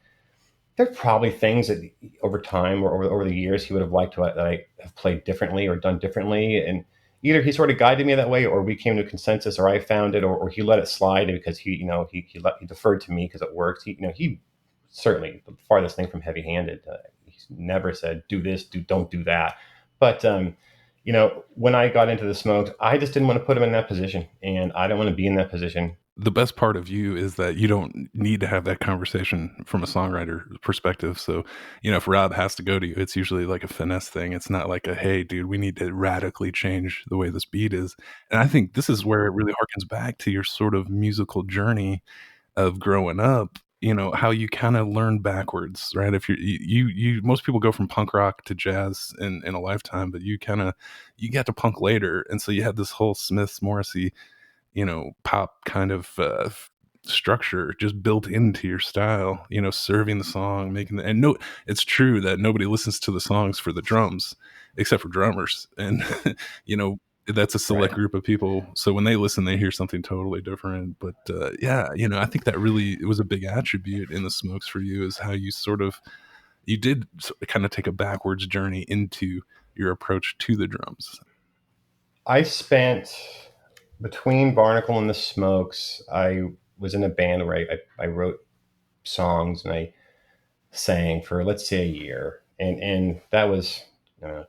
there are probably things that over time or over the years he would have liked that I have played differently or done differently. And either he sort of guided me that way, or we came to a consensus, or I found it, or he let it slide because he deferred to me because it worked. He certainly the farthest thing from heavy-handed. He's never said, "Do this, don't do that." But when I got into the Smokes, I just didn't want to put him in that position, and I don't want to be in that position. The best part of you is that you don't need to have that conversation from a songwriter perspective. So, if Rob has to go to you, it's usually like a finesse thing. It's not like hey, dude, we need to radically change the way this beat is. And I think this is where it really harkens back to your sort of musical journey of growing up, how you kind of learn backwards, right? If you most people go from punk rock to jazz in a lifetime, but you get to punk later. And so you had this whole Smiths Morrissey, pop kind of structure just built into your style, serving the song, and no, it's true that nobody listens to the songs for the drums except for drummers. And, that's a select Right. group of people. So when they listen, they hear something totally different. But yeah, I think that really, it was a big attribute in the Smokes for you, is how you did kind of take a backwards journey into your approach to the drums. I spent between Barnacle and the Smokes. I was in a band where I wrote songs and I sang for, let's say, a year, and that was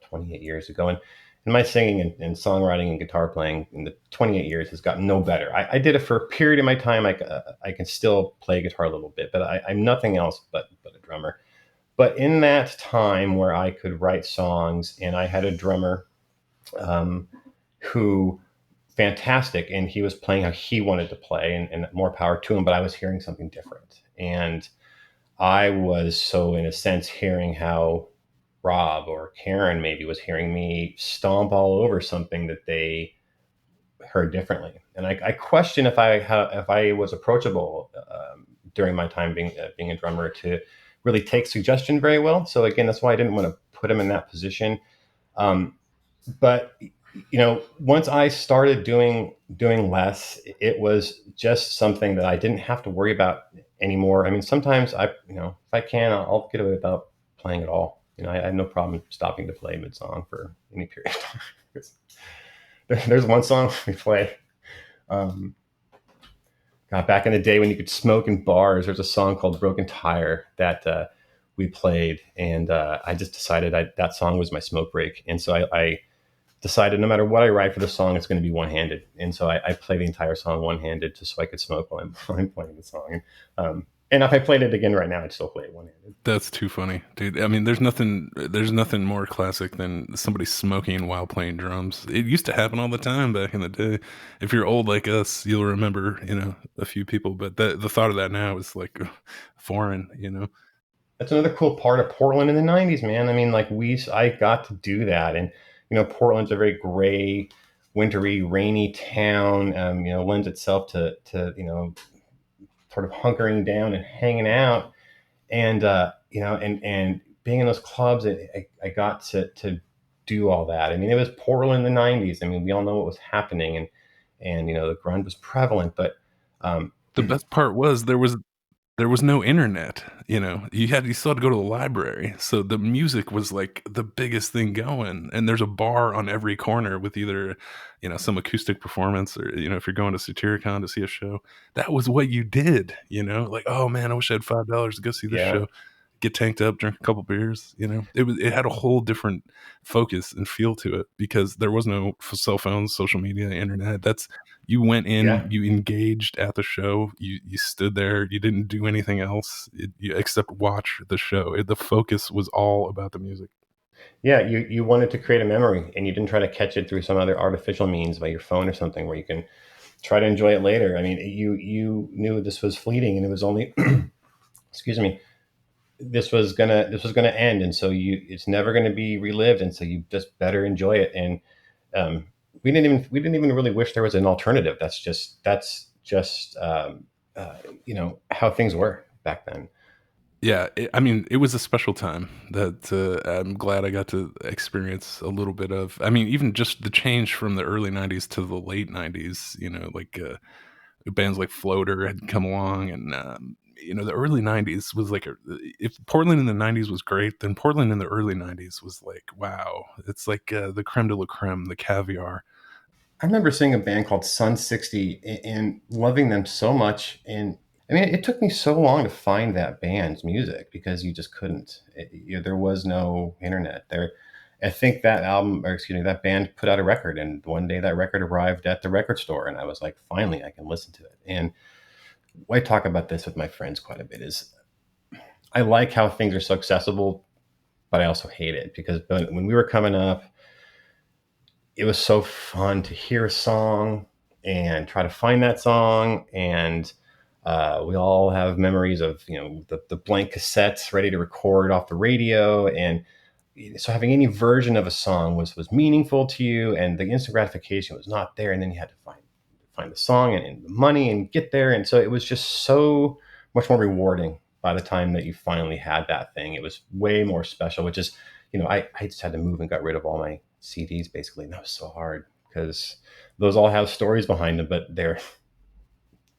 28 years ago. And my singing and songwriting and guitar playing in the 28 years has gotten no better. I did it for a period of my time. I can still play guitar a little bit, but I'm nothing else but a drummer. But in that time where I could write songs, and I had a drummer who fantastic, and he was playing how he wanted to play, and more power to him, but I was hearing something different. And I was so, in a sense, hearing how Rob or Karen maybe was hearing me stomp all over something that they heard differently. And I question if I was approachable during my time being a drummer to really take suggestion very well. So again, that's why I didn't want to put him in that position. But once I started doing it was just something that I didn't have to worry about anymore. I mean, sometimes if I can, I'll get away without playing at all. I have no problem stopping to play mid song for any period of time. There's one song we play. God, back in the day when you could smoke in bars, there's a song called "Broken Tire" that we played, and I just decided that song was my smoke break, and so I decided no matter what I write for the song, it's going to be one-handed. And so I play the entire song one-handed just so I could smoke while I'm playing the song. And And if I played it again right now, I'd still play it one-handed. That's too funny, dude. I mean, there's nothing more classic than somebody smoking while playing drums. It used to happen all the time back in the day. If you're old like us, you'll remember, a few people. But the thought of that now is like foreign. That's another cool part of Portland in the '90s, man. I mean, like I got to do that, and Portland's a very gray, wintry, rainy town. Lends itself to sort of hunkering down and hanging out, and and being in those clubs. I got to do all that. I mean, it was Portland in the '90s. I mean, we all know what was happening, and the grunge was prevalent, but The best part was there was no internet. You still had to go to the library, so the music was like the biggest thing going. And there's a bar on every corner with either some acoustic performance, or if you're going to Satyricon to see a show, that was what you did. Like, oh man, I wish I had $5 to go see this yeah, show. Get tanked up, drink a couple beers. It had a whole different focus and feel to it, because there was no cell phones, social media, internet. That's You went in, yeah. you engaged at the show, you stood there, you didn't do anything else, except watch the show. The focus was all about the music. Yeah, you wanted to create a memory, and you didn't try to catch it through some other artificial means by your phone or something where you can try to enjoy it later. I mean, you knew this was fleeting, and it was only excuse me, this was gonna end, and so it's never going to be relived, and so you just better enjoy it. And um, we didn't even really wish there was an alternative. That's just how things were back then. Yeah, I mean, it was a special time that I'm glad I got to experience a little bit of. I mean, even just the change from the early '90s to the late '90s. Like bands like Floater had come along, and the early '90s was like if Portland in the '90s was great, then Portland in the early '90s was like, wow, it's like the creme de la creme, the caviar. I remember seeing a band called Sun 60 and loving them so much. And I mean, it took me so long to find that band's music because you just couldn't. There was no internet there. I think that album, or excuse me, that band put out a record, and one day that record arrived at the record store, and I was like, finally, I can listen to it. And I talk about this with my friends quite a bit. Is I like how things are so accessible, but I also hate it because when we were coming up, it was so fun to hear a song and try to find that song. And we all have memories of the blank cassettes ready to record off the radio, and so having any version of a song was meaningful to you, and the instant gratification was not there. And then you had to find the song and the money and get there, and so it was just so much more rewarding by the time that you finally had that thing. It was way more special, which is I just had to move and got rid of all my CDs basically, and that was so hard because those all have stories behind them, but they're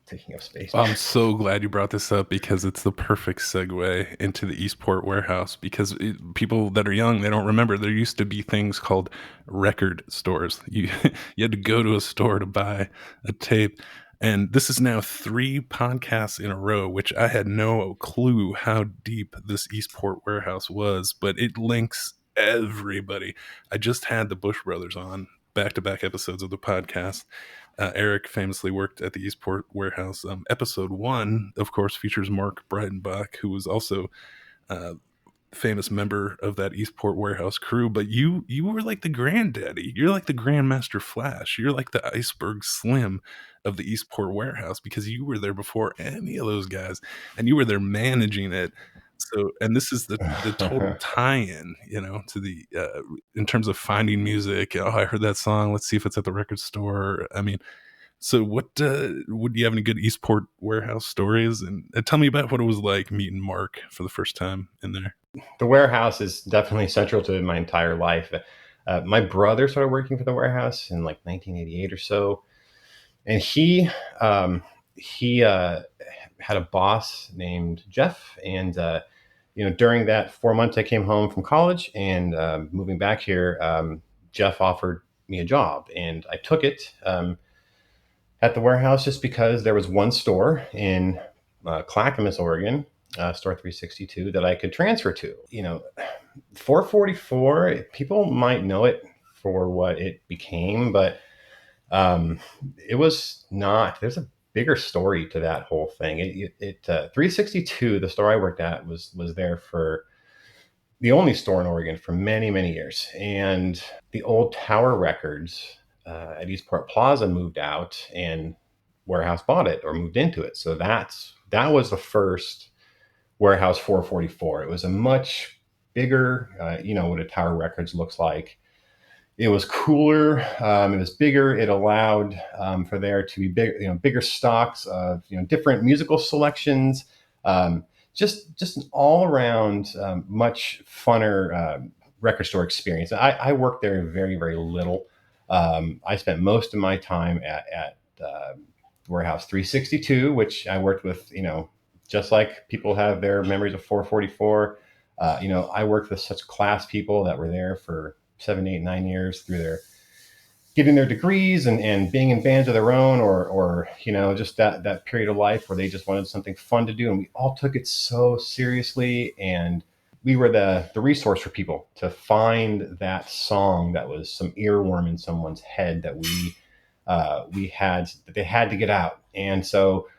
taking up space. I'm so glad you brought this up, because it's the perfect segue into the Eastport warehouse. Because people that are young, they don't remember there used to be things called record stores. You you had to go to a store to buy a tape. And this is now 3 podcasts in a row, which I had no clue how deep this Eastport warehouse was, but it links everybody. I just had the Bush Brothers on back-to-back episodes of the podcast. Eric famously worked at the Eastport warehouse. Episode 1, of course, features Mark Breitenbach, who was also a famous member of that Eastport warehouse crew. But you were like the granddaddy. You're like the Grandmaster Flash. You're like the Iceberg Slim of the Eastport warehouse, because you were there before any of those guys, and you were there managing it. So, and this is the total tie-in, to the in terms of finding music. Oh, I heard that song. Let's see if it's at the record store. I mean, so what? Would you have any good Eastport warehouse stories? And tell me about what it was like meeting Mark for the first time in there. The warehouse is definitely central to my entire life. My brother started working for the warehouse in like 1988 or so, and he had a boss named Jeff. And during that 4 months I came home from college, and moving back here, Jeff offered me a job, and I took it at the warehouse just because there was one store in Clackamas, Oregon, store 362, that I could transfer to. 444, people might know it for what it became, but it was not. bigger story to that whole thing. 362, the store I worked at, was there for the only store in Oregon for many, many years. And the old Tower Records at Eastport Plaza moved out, and Warehouse bought it or moved into it. So that was the first Warehouse 444. It was a much bigger, what a Tower Records looks like. It was cooler. It was bigger. It allowed for there to be bigger stocks of different musical selections. Um, just an all around much funner record store experience. I worked there very very little. I spent most of my time at Warehouse 362, which I worked with. Just like people have their memories of 444. I worked with such class people that were there for 7, 8, 9 years through their getting their degrees and being in bands of their own, or just that period of life where they just wanted something fun to do, and we all took it so seriously, and we were the resource for people to find that song that was some earworm in someone's head that we had that they had to get out. And so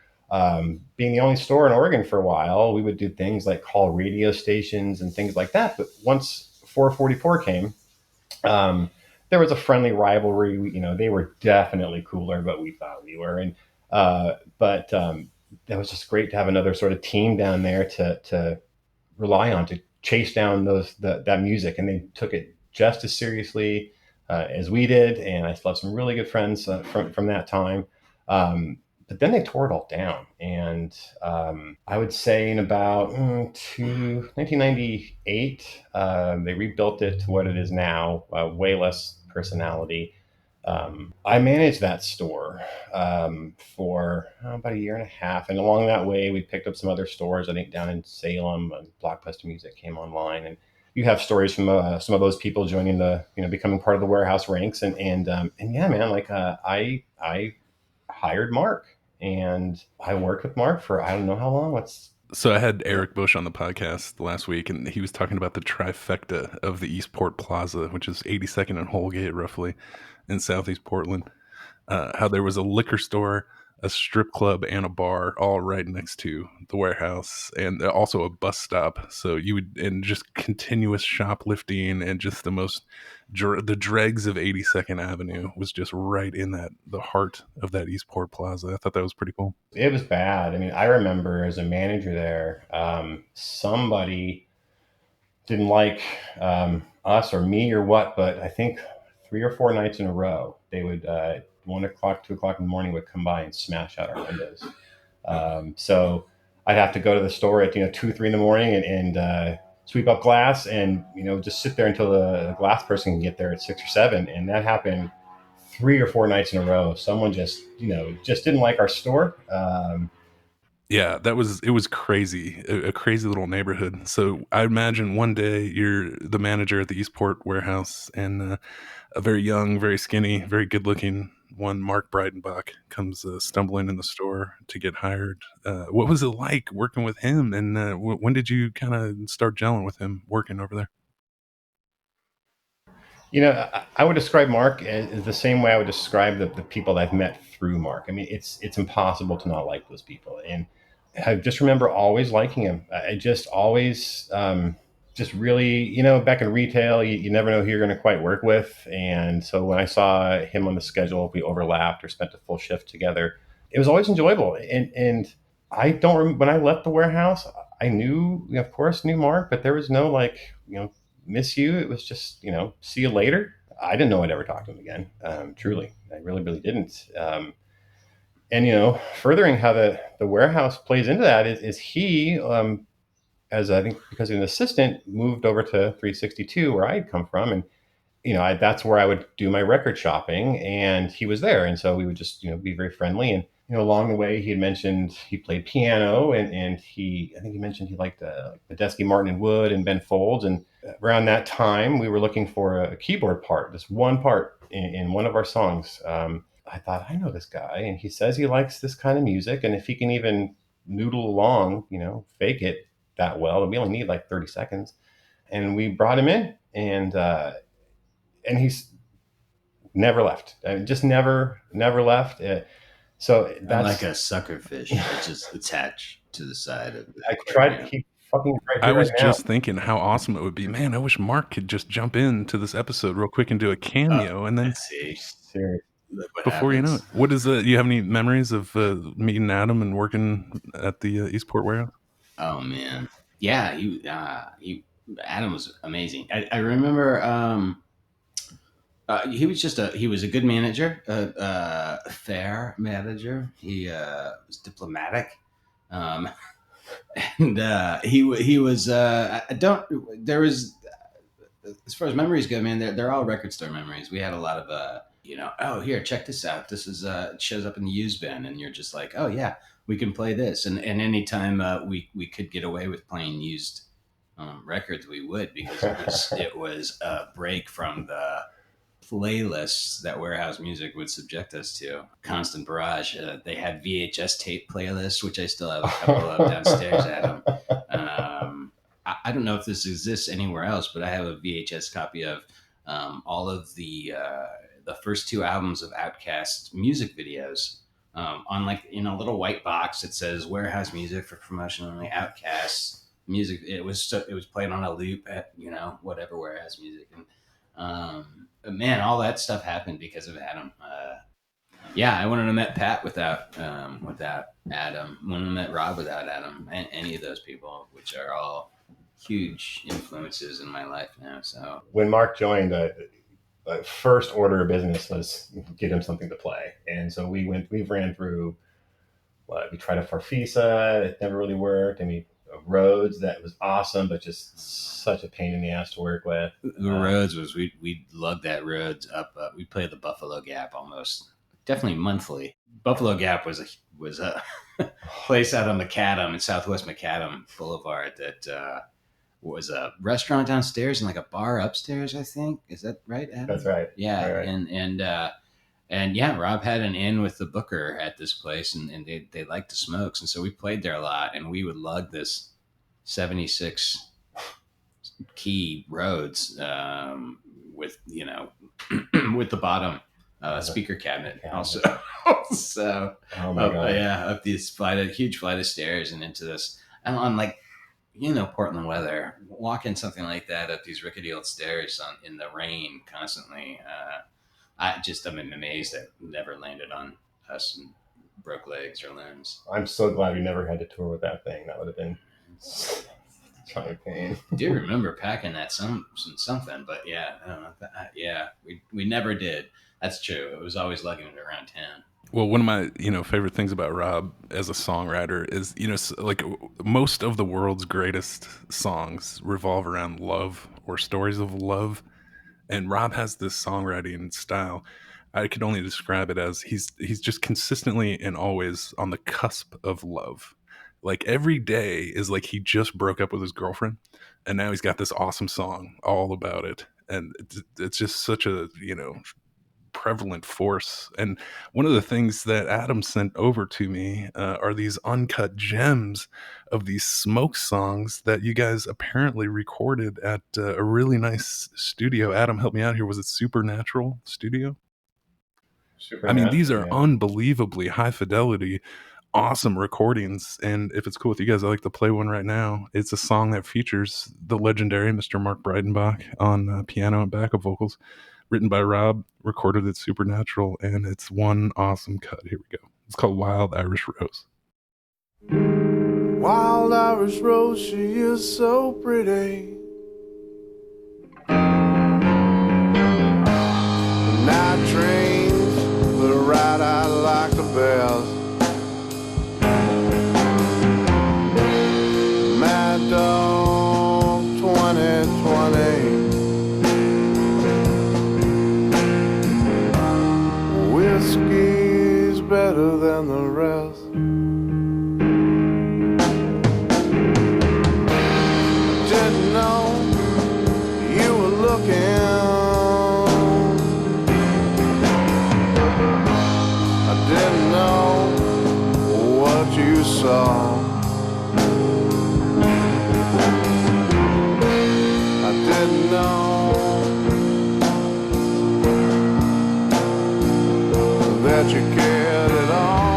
being the only store in Oregon for a while, we would do things like call radio stations and things like that. But once 444 came, there was a friendly rivalry. They were definitely cooler, but we thought we were. And but that was just great to have another sort of team down there to rely on to chase down that music, and they took it just as seriously as we did. And I still have some really good friends from that time. But then they tore it all down, and I would say in about 1998, they rebuilt it to what it is now, way less personality. I managed that store for about a year and a half, and along that way, we picked up some other stores. I think down in Salem, Blockbuster Music came online, and you have stories from some of those people joining becoming part of the Warehouse ranks, and yeah, man, like I hired Mark, and I worked with Mark for I don't know how long. So I had Eric Bush on the podcast last week, and he was talking about the trifecta of the Eastport Plaza, which is 82nd and Holgate, roughly, in Southeast Portland. How there was a liquor store, a strip club, and a bar all right next to the Warehouse, and also a bus stop. So and just continuous shoplifting, and just the dregs of 82nd Avenue was just right in the heart of that Eastport Plaza. I thought that was pretty cool. It was bad. I mean, I remember as a manager there, somebody didn't like us or me or what, but I think 3 or 4 nights in a row, they would 1 o'clock, 2 o'clock in the morning would come by and smash out our windows. So I'd have to go to the store at 2, 3 in the morning and sweep up glass, and just sit there until the glass person can get there at 6 or 7, and that happened 3 or 4 nights in a row. Someone just didn't like our store. Yeah, it was crazy, a crazy little neighborhood. So I imagine one day you're the manager at the Eastport Warehouse, and a very young, very skinny, very good looking one, Mark Breitenbach, comes stumbling in the store to get hired. What was it like working with him, and when did you kind of start gelling with him working over there? I would describe Mark as the same way I would describe the people that I've met through Mark. I mean, it's impossible to not like those people. And I just remember always liking him. I just always, just really, back in retail, you never know who you're going to quite work with. And so when I saw him on the schedule, we overlapped or spent a full shift together. It was always enjoyable. And I don't remember when I left the Warehouse, I knew, of course, knew Mark, but there was no miss you. It was just, see you later. I didn't know I'd ever talk to him again. Truly, I really, really didn't. And furthering how the Warehouse plays into that is he, as I think because he's an assistant, moved over to 362 where I'd come from, and that's where I would do my record shopping, and he was there, and so we would just be very friendly. And along the way, he had mentioned he played piano, and I think he mentioned he liked Badesky, Martin and Wood, and Ben Folds. And around that time, we were looking for a keyboard part, this one part in one of our songs. I thought, I know this guy, and he says he likes this kind of music, and if he can even noodle along, fake it that well, and we only need like 30 seconds. And we brought him in, and he's never left. I mean, just never left. So I'm that's like a suckerfish that's just attached to the side of the I tried. aquarium. He fucking right I here was right now. just thinking how awesome it would be. Man, I wish Mark could just jump into this episode real quick and do a cameo, and then Let's see. Serious. Look what before you know happens. it, what is the? You have any memories of meeting Adam and working at the Eastport warehouse? Oh man, yeah. Adam was amazing. I remember. He was a good manager, a fair manager. He was diplomatic, um, and he was. I don't. There was, as far as memories go, man. They're all record store memories. We had a lot of oh, here, check this out. This is it shows up in the used bin, and you're just like, oh yeah, we can play this. And anytime we could get away with playing used records, we would, because it was a break from the playlists that Warehouse Music would subject us to. Constant Barrage. They had VHS tape playlists, which I still have a couple of downstairs at them. I don't know if this exists anywhere else, but I have a VHS copy of all of the first two albums of Outkast music videos, on like in a little white box. It says Warehouse Music for promotion only, Outkast music. It was played on a loop at whatever Warehouse Music. And man, all that stuff happened because of Adam. Yeah, I wouldn't have met Pat without Adam. Wouldn't have met Rob without Adam. And any of those people, which are all huge influences in my life now. So When Mark joined, the first order of business was get him something to play, and so we ran through. We tried a Farfisa, it never really worked. I mean, Rhodes, that was awesome, but just such a pain in the ass to work with. the Rhodes was we lugged that Rhodes up. We played the Buffalo Gap almost, definitely monthly. Buffalo Gap was a place out on Macadam, in Southwest Macadam Boulevard, that was a restaurant downstairs and like a bar upstairs. I think, is that right, Adam? That's right. Yeah, Right. and yeah, Rob had an in with the booker at this place, and they liked the smokes, and so we played there a lot, and we would lug this 76 key Rhodes, with with the bottom speaker cabinet also. So Oh my God. up this huge flight of stairs and into this, and on like Portland weather, walking something like that up these rickety old stairs in the rain constantly. I'm amazed that it never landed on us and broke legs or limbs. I'm so glad we never had to tour with that thing. That would have been such a pain. I do remember packing that something, but yeah, I don't know. We never did. That's true. It was always lugging it around town. Well, one of my favorite things about Rob as a songwriter is like most of the world's greatest songs revolve around love or stories of love, and Rob has this songwriting style. I could only describe it as he's just consistently and always on the cusp of love. Like every day is like he just broke up with his girlfriend, and now he's got this awesome song all about it, and it's just such a prevalent force. And one of the things that Adam sent over to me are these uncut gems of these smoke songs that you guys apparently recorded at a really nice studio. Adam, help me out here. Was it Supernatural Studio? I mean, these are unbelievably high fidelity, awesome recordings. And if it's cool with you guys, I like to play one right now. It's a song that features the legendary Mr. Mark Breidenbach on piano and backup vocals, written by Rob, recorded at Supernatural, and it's one awesome cut. Here we go. It's called Wild Irish Rose. Wild Irish Rose, she is so pretty. The night trains, the ride I like the best. Mad Dog 2020. Whiskey's better than the rest. Didn't know you were looking. I didn't know what you saw. I didn't know that you cared at all.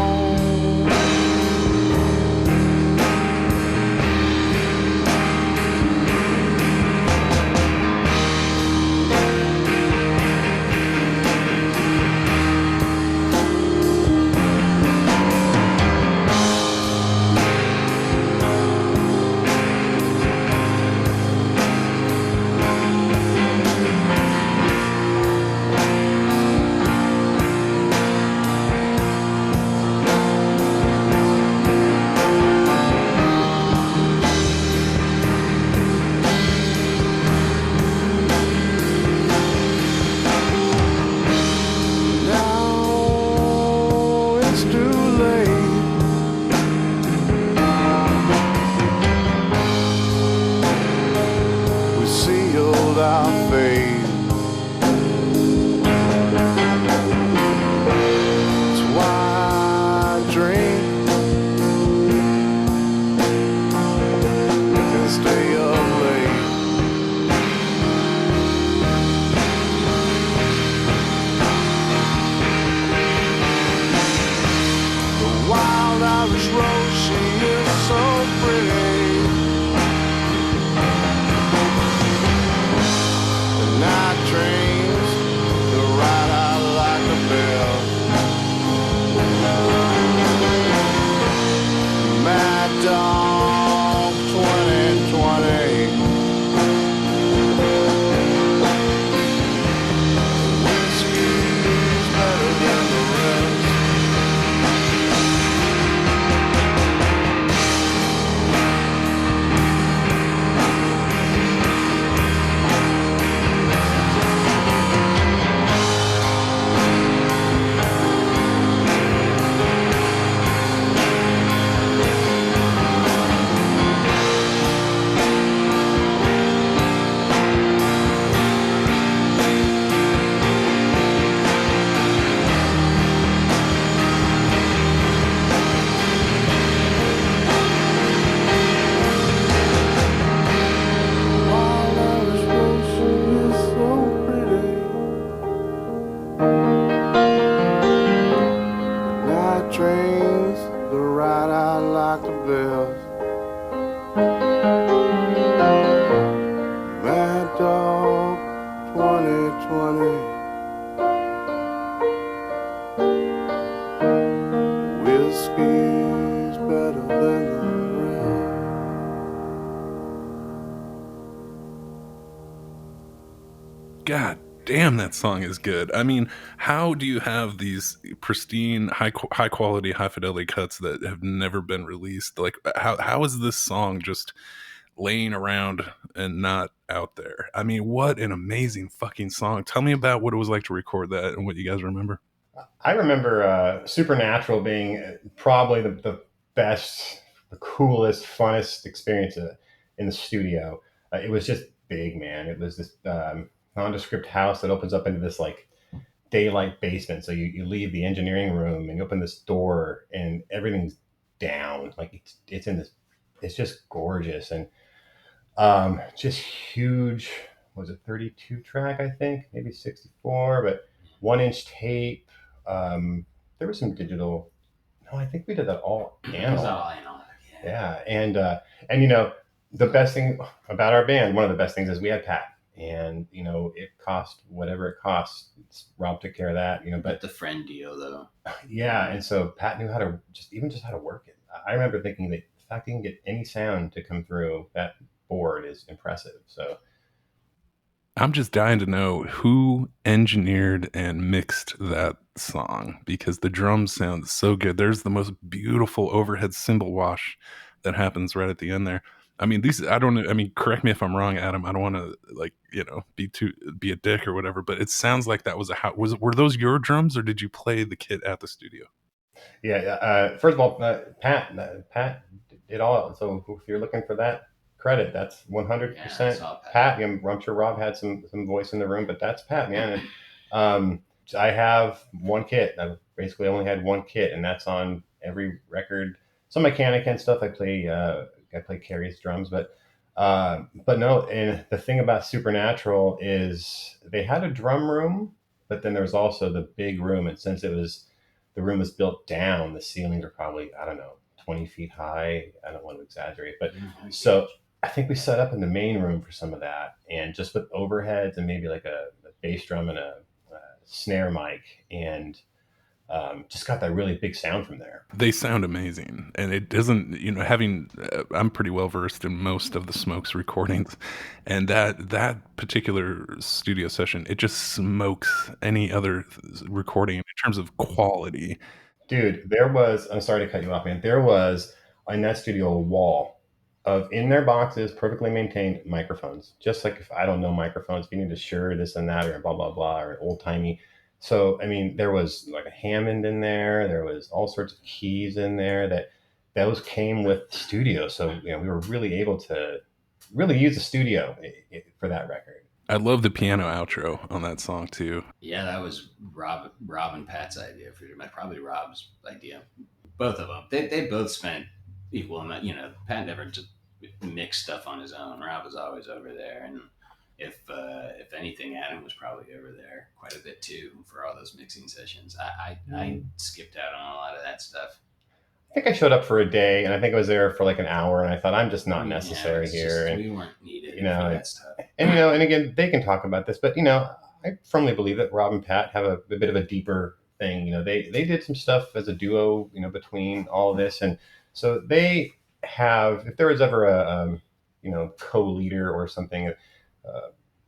night trains, the ride I like the best. Mad Dog 2020. Whiskey's better than the rest. God damn, that song is good. I mean, how do you have these pristine, high quality, high fidelity cuts that have never been released? Like, how is this song just laying around and not out there? I mean, what an amazing fucking song. Tell me about what it was like to record that and what you guys remember. I remember Supernatural being probably the best, the coolest, funnest experience in the studio. It was just big, man. It was this nondescript house that opens up into this like daylight basement. So you leave the engineering room and you open this door and everything's down. Like it's in this, it's just gorgeous and just huge. Was it 32 track? I think maybe 64, but 1 inch tape. There was some digital. No, I think we did that all It was analog. all analog. Yeah. Yeah, and you know the best thing about our band, one of the best things is we had Pat, and you know it cost whatever it costs. Rob took care of that, you know. But But the friend deal, though. yeah, and so Pat knew how to just how to work it. I remember thinking that the fact he can get any sound to come through that board is impressive. So I'm just dying to know who engineered and mixed that song because the drums sound so good. There's the most beautiful overhead cymbal wash that happens right at the end there. I mean, I don't know. I mean, correct me if I'm wrong, Adam. I don't want to be a dick or whatever, but it sounds like that was were those your drums or did you play the kit at the studio? yeah, first of all, Pat did all. So if you're looking for that credit, that's 100% Yeah, Pat. Pat. I'm sure Rob had some voice in the room, but that's Pat, man. And, I have one kit. I basically only had one kit, and that's on every record. Some mechanic and stuff. I play Carrie's drums, but no. And the thing about Supernatural is they had a drum room, but then there was also the big room, and since the room was built down, the ceilings are probably, I don't know, 20 feet high. I don't want to exaggerate, but so I think we set up in the main room for some of that, and just with overheads and maybe like a bass drum and a snare mic, and just got that really big sound from there. They sound amazing, and it doesn't. Having I'm pretty well versed in most of the Smokes recordings, and that particular studio session, it just smokes any other recording in terms of quality. Dude, I'm sorry to cut you off, man. There was in that studio a wall of in their boxes, perfectly maintained microphones. Just like if I don't know microphones, if you need a Shure, this and that, or blah, blah, blah, or old timey. So, I mean, there was like a Hammond in there. There was all sorts of keys in there that those came with the studio. So, you know, we were really able to really use the studio for that record. I love the piano outro on that song too. Yeah, that was Rob and Pat's idea. Probably Rob's idea. Both of them. They both spent equal amount. You know, Pat never just mixed stuff on his own. Rob was always over there, and if anything, Adam was probably over there quite a bit too for all those mixing sessions. I skipped out on a lot of that stuff. I think I showed up for a day, and I think I was there for like an hour, and I thought I'm just not necessary here. And we weren't needed, you know, for that stuff. And you know, and again, they can talk about this, but you know, I firmly believe that Rob and Pat have a bit of a deeper thing. You know, they did some stuff as a duo, you know, between all of this, and so they have. If there was ever a you know, co-leader or something,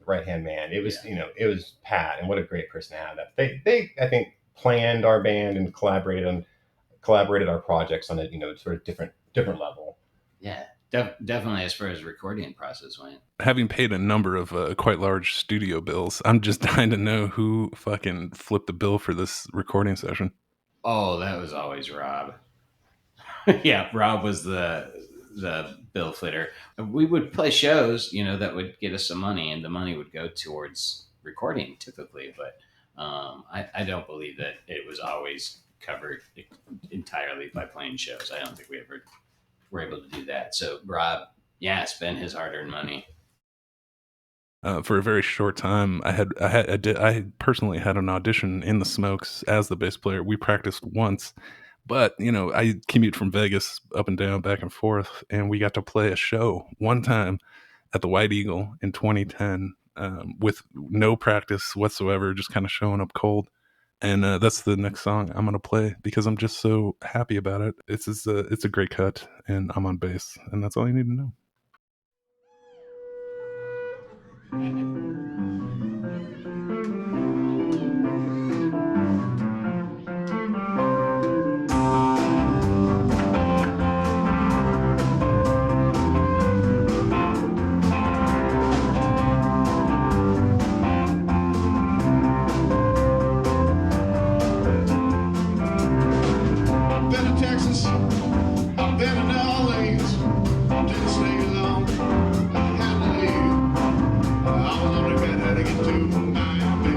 right hand man, it was you know, it was Pat, and what a great person to have. That they I think planned our band and collaborated our projects on a, you know, sort of different level. Yeah, definitely as far as recording process went. Having paid a number of quite large studio bills, I'm just dying to know who fucking flipped the bill for this recording session. Oh, that was always Rob. Yeah, Rob was the bill flitter. We would play shows, you know, that would get us some money, and the money would go towards recording typically. But I don't believe that it was always covered entirely by playing shows. I don't think we ever were able to do that. So Rob, yeah, spent his hard-earned money. For a very short time, I personally had an audition in the Smokes as the bass player. We practiced once, But, I commute from Vegas up and down, back and forth, and we got to play a show one time at the White Eagle in 2010 with no practice whatsoever, just kind of showing up cold. And that's the next song I'm going to play because I'm just so happy about it. It's a great cut, and I'm on bass, and that's all you need to know. I've been to Texas, I've been to New Orleans, didn't stay long, I had to leave. I was only glad how to get to Miami,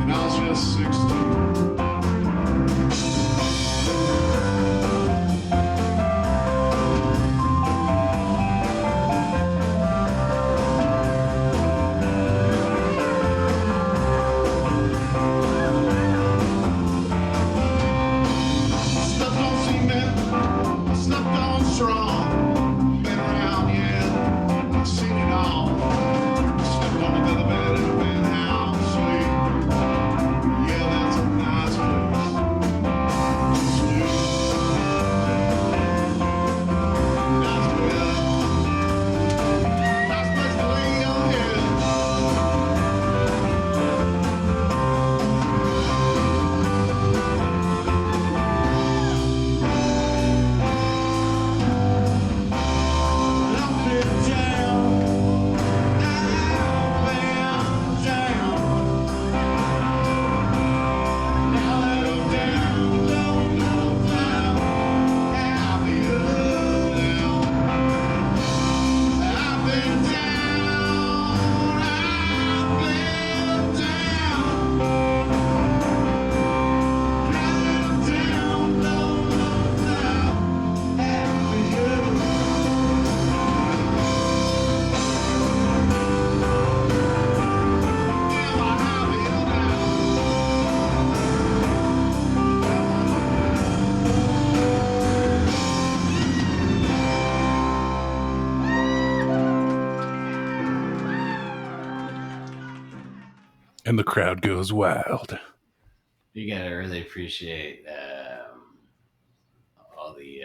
and I was just 16. Stepped on cement, stepped on strong, been around, yeah, I've seen it all. Stepped on the featherbed in a penthouse suite. Yeah, that's a nice place. Sweet. Nice place. Nice place to lay your head. I've been down, I've been down. Now that I'm down, down, down, down, happier now. I've been down, I've been down. Now that I'm down, down, down, down, happier. Am I happier now? And the crowd goes wild. You gotta really appreciate all the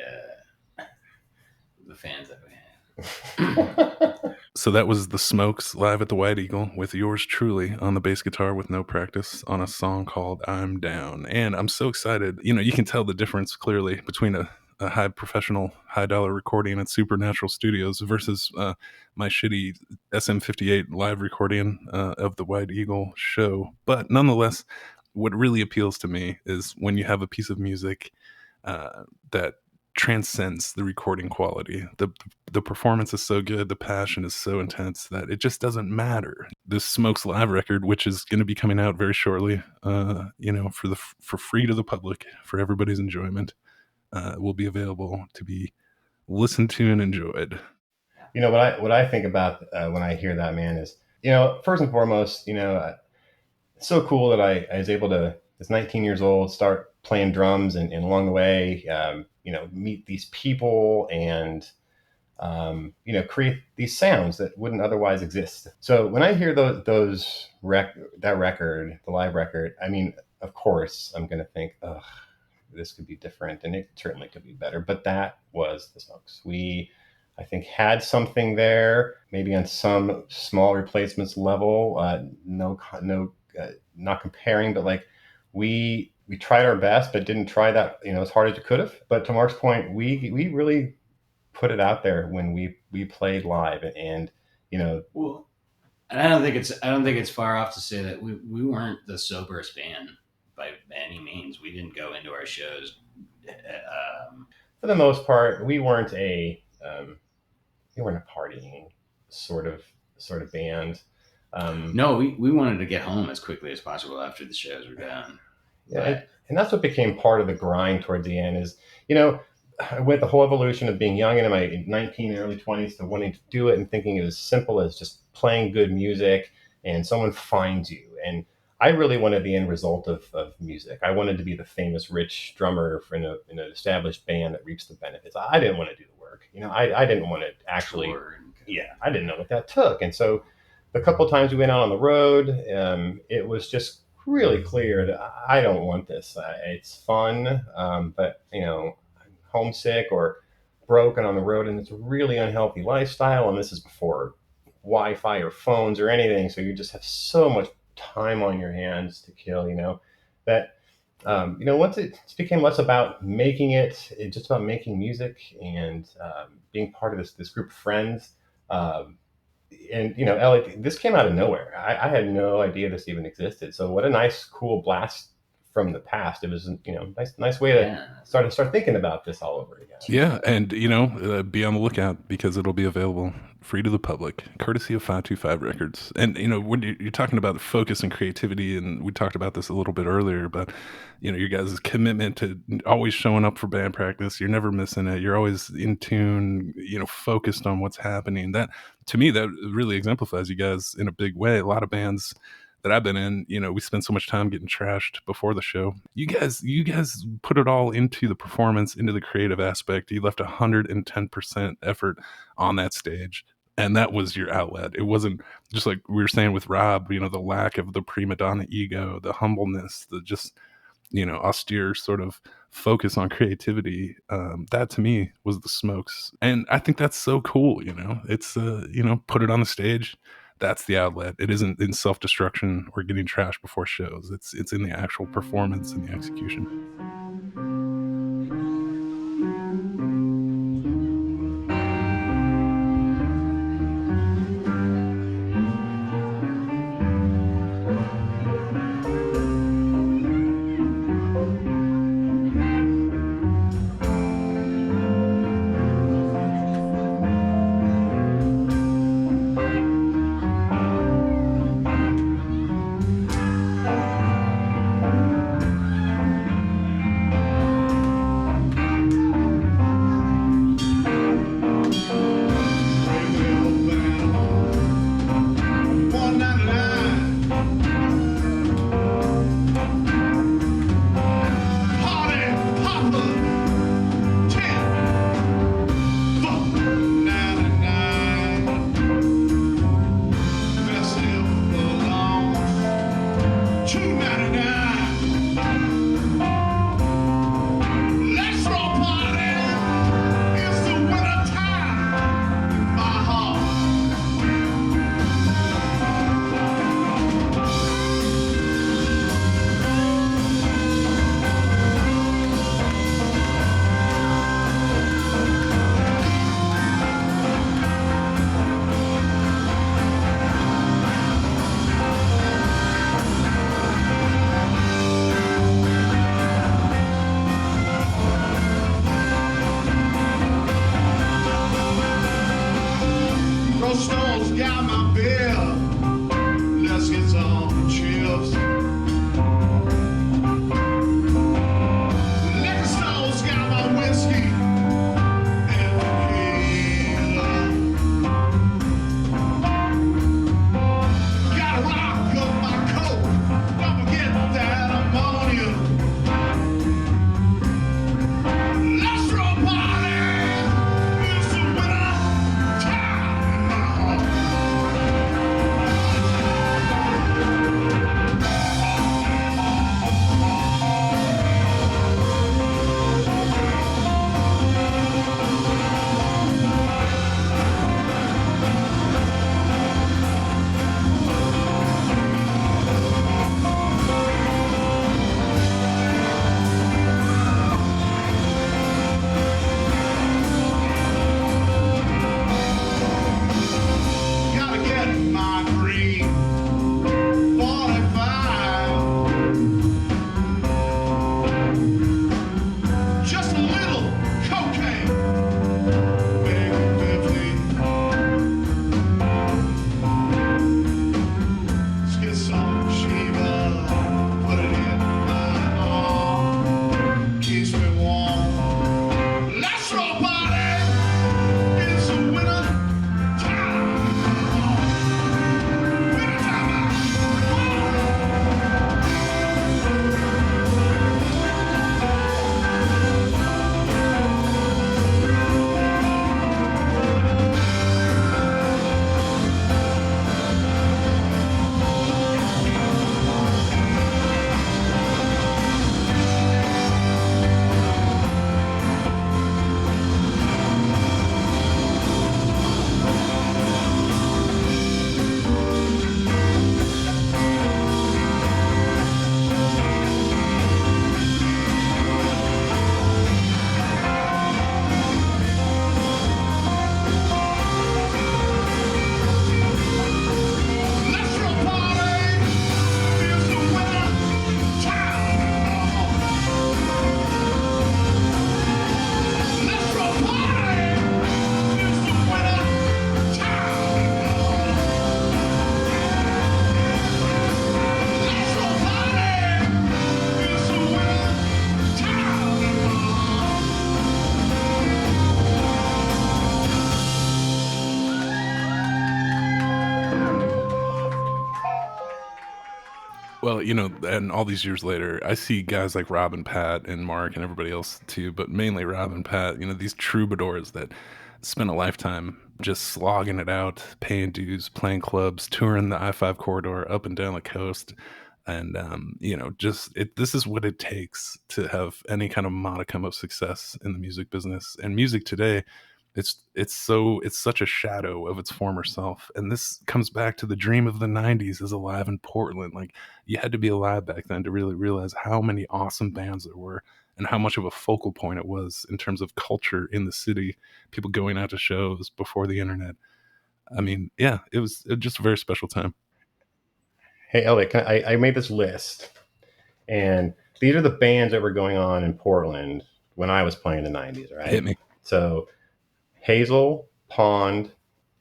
fans that we have. So that was the Smokes live at the White Eagle with yours truly on the bass guitar with no practice on a song called I'm Down. And I'm so excited. You can tell the difference clearly between a high professional, high dollar recording at Supernatural Studios versus my shitty SM58 live recording of the White Eagle show. But nonetheless, what really appeals to me is when you have a piece of music that transcends the recording quality. The performance is so good, the passion is so intense that it just doesn't matter. This Smokes live record, which is going to be coming out very shortly, for free to the public, for everybody's enjoyment, will be available to be listened to and enjoyed. What I think about when I hear that, man, is first and foremost, it's so cool that I was able to, as 19 years old, start playing drums and along the way, meet these people and create these sounds that wouldn't otherwise exist. So when I hear that record, the live record, I mean, of course, I'm going to think, oh, this could be different, and it certainly could be better. But that was the Smokes. We, I think, had something there, maybe on some small replacements level. Not comparing, but like we tried our best, but didn't try that as hard as we could have. But to Mark's point, we really put it out there when we played live, and Well, and I don't think it's far off to say that we weren't the soberest band by any means. We didn't go into our shows. For the most part, we weren't a partying sort of band. No, we wanted to get home as quickly as possible after the shows were done. Yeah, and that's what became part of the grind towards the end. Is I went the whole evolution of being young and in my 19 and early 20s to wanting to do it and thinking it was simple as just playing good music and someone finds you. And I really wanted the end result of music. I wanted to be the famous rich drummer in an established band that reaps the benefits. I didn't want to do the work. I didn't want to actually. Tour and- Yeah, I didn't know what that took. And so the couple of times we went out on the road, it was just really clear that I don't want this. It's fun, but I'm homesick or broken on the road, and it's a really unhealthy lifestyle. And this is before Wi-Fi or phones or anything, so you just have so much time on your hands to kill. That once it became less about making it's just about making music and being part of this group of friends. Um, and Ellie, this came out of nowhere. I had no idea this even existed. So what a nice, cool blast from the past. It was nice way to Yeah. start thinking about this all over again. Yeah, and be on the lookout because it'll be available free to the public, courtesy of 525 Records. And when you're talking about the focus and creativity, and we talked about this a little bit earlier, but your guys' commitment to always showing up for band practice. You're never missing it. You're always in tune. Focused on what's happening. That, to me, that really exemplifies you guys in a big way. A lot of bands that I've been in, we spend so much time getting trashed before the show. You guys put it all into the performance, into the creative aspect. You left 110% effort on that stage, and that was your outlet. It wasn't just like we were saying with Rob, the lack of the prima donna ego, the humbleness, the just austere sort of focus on creativity. That to me was the Smokes, and I think that's so cool. It's put it on the stage. That's the outlet. It isn't in self-destruction or getting trashed before shows. It's in the actual performance and the execution. Well, and all these years later, I see guys like Rob and Pat and Mark and everybody else too, but mainly Rob and Pat, these troubadours that spent a lifetime just slogging it out, paying dues, playing clubs, touring the I-5 corridor up and down the coast. And, this is what it takes to have any kind of modicum of success in the music business. And music today, it's such a shadow of its former self. And this comes back to the dream of the 90s is alive in Portland. Like, you had to be alive back then to really realize how many awesome bands there were and how much of a focal point it was in terms of culture in the city, people going out to shows before the internet. I mean, yeah, it was just a very special time. Hey, Elliot, I made this list, and these are the bands that were going on in Portland when I was playing in the 90s, right? Hit me. So Hazel, Pond,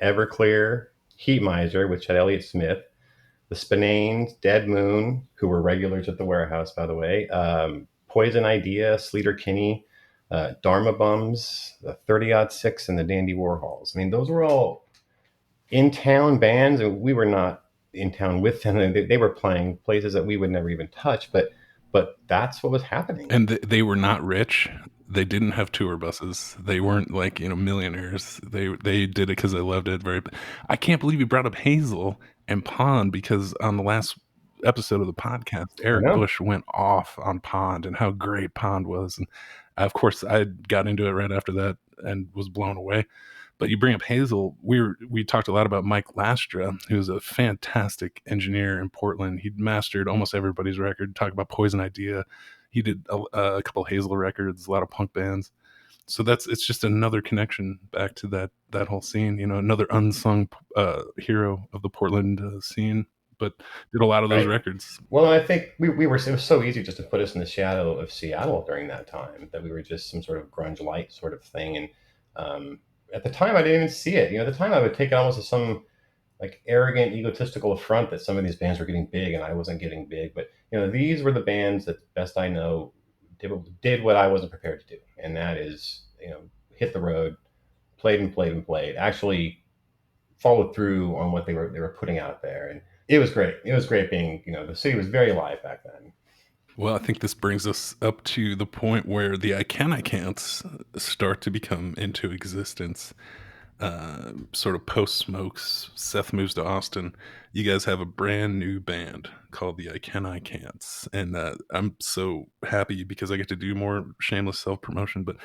Everclear, Heat Miser, which had Elliott Smith, the Spinanes, Dead Moon, who were regulars at the warehouse, by the way, Poison Idea, Sleater Kinney, Dharma Bums, the 30-06, and the Dandy Warhols. I mean, those were all in-town bands, and we were not in town with them. They were playing places that we would never even touch, but that's what was happening. And they were not rich. They didn't have tour buses. They weren't like, millionaires. They did it because they loved it. I can't believe you brought up Hazel and Pond, because on the last episode of the podcast, Eric Bush went off on Pond and how great Pond was. And of course, I got into it right after that and was blown away. But you bring up Hazel, we talked a lot about Mike Lastra, who's a fantastic engineer in Portland. He'd mastered almost everybody's record. Talk about Poison Idea. He did a couple Hazel records, a lot of punk bands. So it's just another connection back to that whole scene. Another unsung hero of the Portland scene, but did a lot of those records. Well, I think we were. It was so easy just to put us in the shadow of Seattle during that time, that we were just some sort of grunge light sort of thing. And at the time, I didn't even see it. At the time, I would take it almost as some like arrogant, egotistical affront that some of these bands were getting big and I wasn't getting big. But these were the bands that, best I know, did what I wasn't prepared to do, and that is hit the road, played and played and played. Actually, followed through on what they were putting out there, and it was great. It was great being the city was very alive back then. Well, I think this brings us up to the point where the I Can'ts start to become into existence. Sort of post Smokes, Seth moves to Austin. You guys have a brand new band called the I Can'ts, and I'm so happy because I get to do more shameless self promotion. But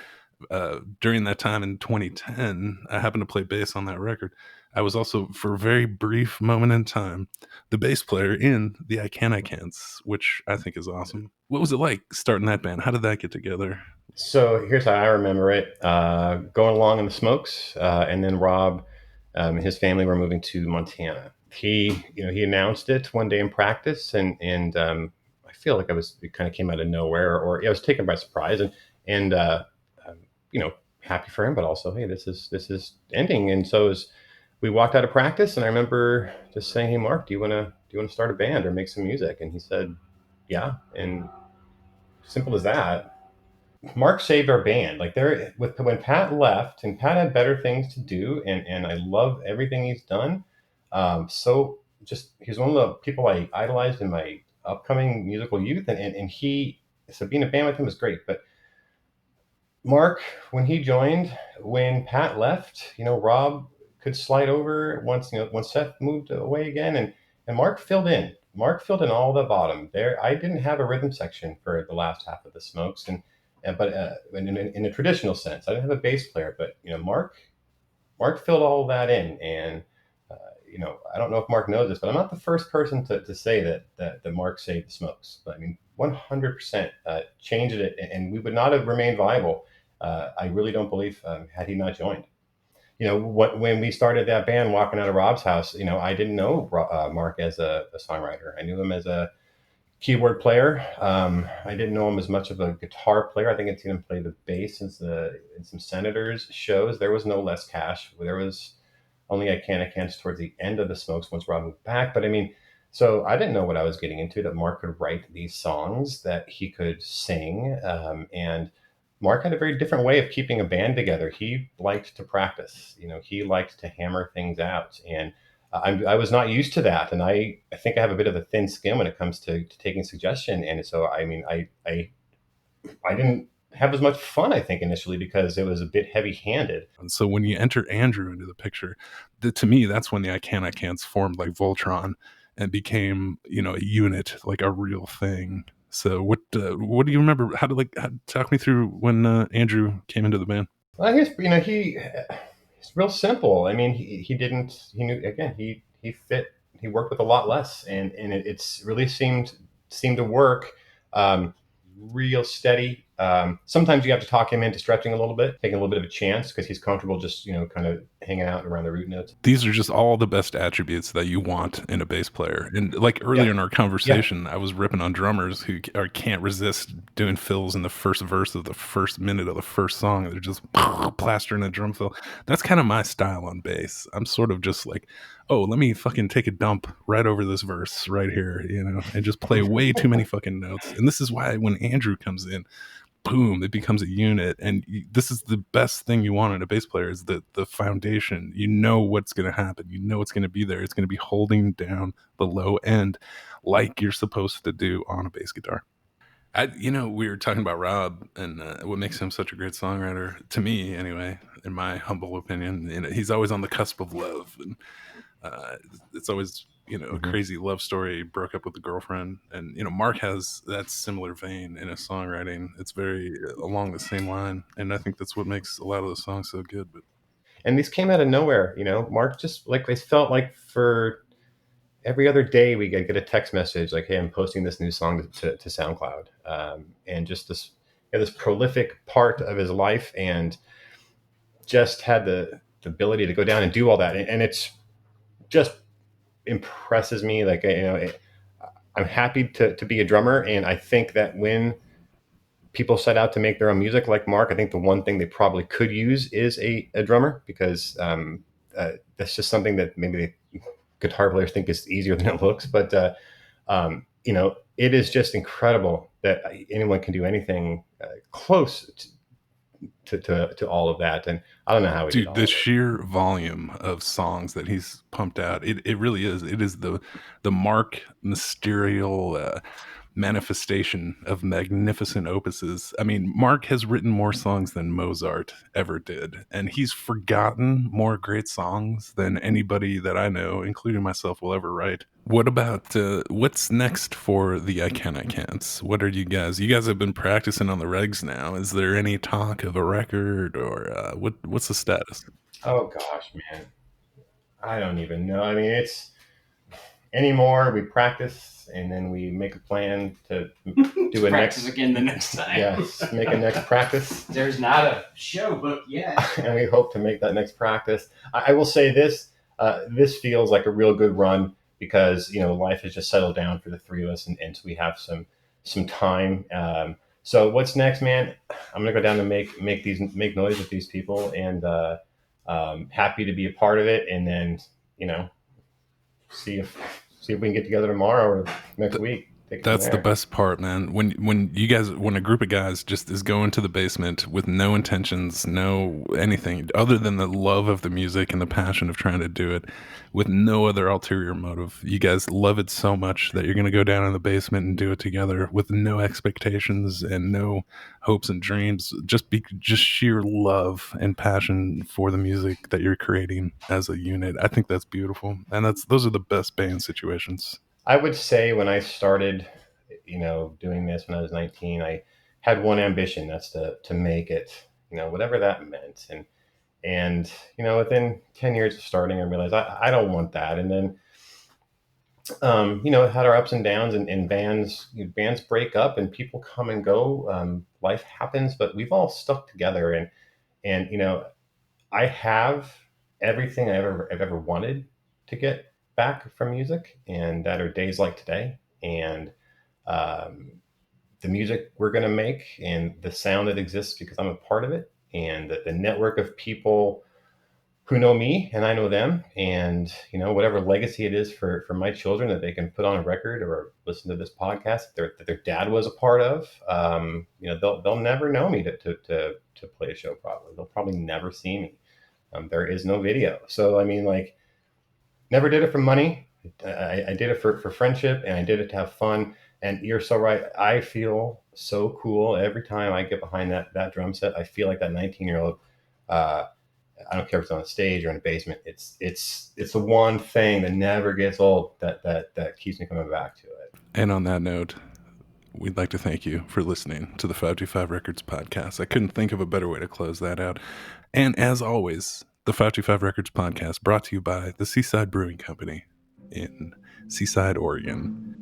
during that time in 2010, I happened to play bass on that record. I was also, for a very brief moment in time, the bass player in the I Can'ts, which I think is awesome. What was it like starting that band? How did that get together? So here's how I remember it. Going along in the Smokes, and then Rob and his family were moving to Montana. He announced it one day in practice, and I feel like it kind of came out of nowhere, or I was taken by surprise, and happy for him, but also, hey, this is ending. And so we walked out of practice, and I remember just saying, hey, Mark, do you want to start a band or make some music? And he said, yeah. And simple as that. Mark saved our band. Like when Pat left, and Pat had better things to do, and I love everything he's done. So just he's one of the people I idolized in my upcoming musical youth, and so being a band with him was great. But Mark, when he joined, when Pat left, Rob could slide over once Seth moved away again, and Mark filled in. Mark filled in all the bottom there. I didn't have a rhythm section for the last half of the Smokes, but in a traditional sense, I didn't have a bass player. But Mark filled all that in, and I don't know if Mark knows this, but I'm not the first person to say that Mark saved the Smokes. But I mean, 100% changed it, and we would not have remained viable. I really don't believe had he not joined. When we started that band, walking out of Rob's house, I didn't know Mark as a songwriter. I knew him as a keyboard player. I didn't know him as much of a guitar player. I think I'd seen him play the bass in some Senators shows. There was no Les Cash. There was only I Can't towards the end of the Smokes once Rob moved back. But I mean, so I didn't know what I was getting into, that Mark could write these songs, that he could sing. And Mark had a very different way of keeping a band together. He liked to practice. He liked to hammer things out. And I was not used to that, and I think I have a bit of a thin skin when it comes to taking suggestion. And so I mean I didn't have as much fun, I think, initially, because it was a bit heavy handed. And so when you enter Andrew into the picture, to me, that's when the I Can'ts formed like Voltron and became, a unit, like a real thing. So what do you remember? Talk me through when Andrew came into the band? Well, I guess it's real simple. I mean, he knew, again, he fit, he worked with a lot less, and it's really seemed to work. Um, Real steady. Sometimes you have to talk him into stretching a little bit, taking a little bit of a chance, because he's comfortable just kind of hanging out around the root notes. These are just all the best attributes that you want in a bass player. And like earlier in our conversation, I was ripping on drummers who can't resist doing fills in the first verse of the first minute of the first song. They're just plastering a drum fill. That's kind of my style on bass. I'm sort of just like, oh, let me fucking take a dump right over this verse right here, and just play way too many fucking notes. And this is why when Andrew comes in, boom, it becomes a unit. And this is the best thing you want in a bass player, is the foundation. You know what's going to happen. You know it's going to be there. It's going to be holding down the low end like you're supposed to do on a bass guitar. We were talking about Rob and what makes him such a great songwriter, to me anyway, in my humble opinion. He's always on the cusp of love, and it's always a crazy love story. Broke up with a girlfriend, and Mark has that similar vein in his songwriting. It's very along the same line, and I think that's what makes a lot of the songs so good. And these came out of nowhere. Mark just, like, it felt like for every other day we get a text message like, hey, I'm posting this new song to SoundCloud. And just this prolific part of his life, and just had the ability to go down and do all that. And it's just impresses me. Like, I'm happy to be a drummer. And I think that when people set out to make their own music like Mark, I think the one thing they probably could use is a drummer, because that's just something that maybe guitar players think is easier than it looks. But it is just incredible that anyone can do anything close to all of that. And I don't know how he did all the of it. sheer volume of songs that he's pumped out, it really is. It is the Mark Mysterial manifestation of magnificent opuses. I mean, Mark has written more songs than Mozart ever did, and he's forgotten more great songs than anybody that I know, including myself, will ever write. What about what's next for the I Can'ts? What are you guys? You guys have been practicing on the regs now. Is there any talk of a record, or what's the status? Oh gosh, man, I don't even know. I mean, it's anymore. We practice, and then we make a plan to do a Practice next again the next time. Yes, make a next practice. There's not a show booked yet. And we hope to make that next practice. I will say this: this feels like a real good run, because life has just settled down for the three of us, and so we have some time. So what's next, man? I'm gonna go down and make noise with these people, and happy to be a part of it. And then see if we can get together tomorrow or next week. That's the best part, man. When a group of guys just is going to the basement with no intentions, no anything other than the love of the music and the passion of trying to do it, with no other ulterior motive. You guys love it so much that you're going to go down in the basement and do it together with no expectations and no hopes and dreams. Just sheer love and passion for the music that you're creating as a unit. I think that's beautiful, and those are the best band situations. I would say when I started, doing this when I was 19, I had one ambition. That's to make it, whatever that meant. And within 10 years of starting, I realized I don't want that. And then, it had our ups and downs, and bands break up and people come and go. Life happens, but we've all stuck together. And I have everything I've ever wanted to get back from music, and that are days like today, and the music we're going to make, and the sound that exists because I'm a part of it, and the network of people who know me and I know them, and whatever legacy it is for my children that they can put on a record or listen to this podcast that their dad was a part of. They'll never know me to play a show properly. They'll probably never see me. There is no video, so I mean, like, never did it for money. I did it for friendship, and I did it to have fun. And you're so right. I feel so cool every time I get behind that drum set. I feel like that 19-year-old. I don't care if it's on a stage or in a basement. It's the one thing that never gets old. That keeps me coming back to it. And on that note, we'd like to thank you for listening to the 525 Records podcast. I couldn't think of a better way to close that out. And as always, the 525 Records podcast brought to you by the Seaside Brewing Company in Seaside, Oregon.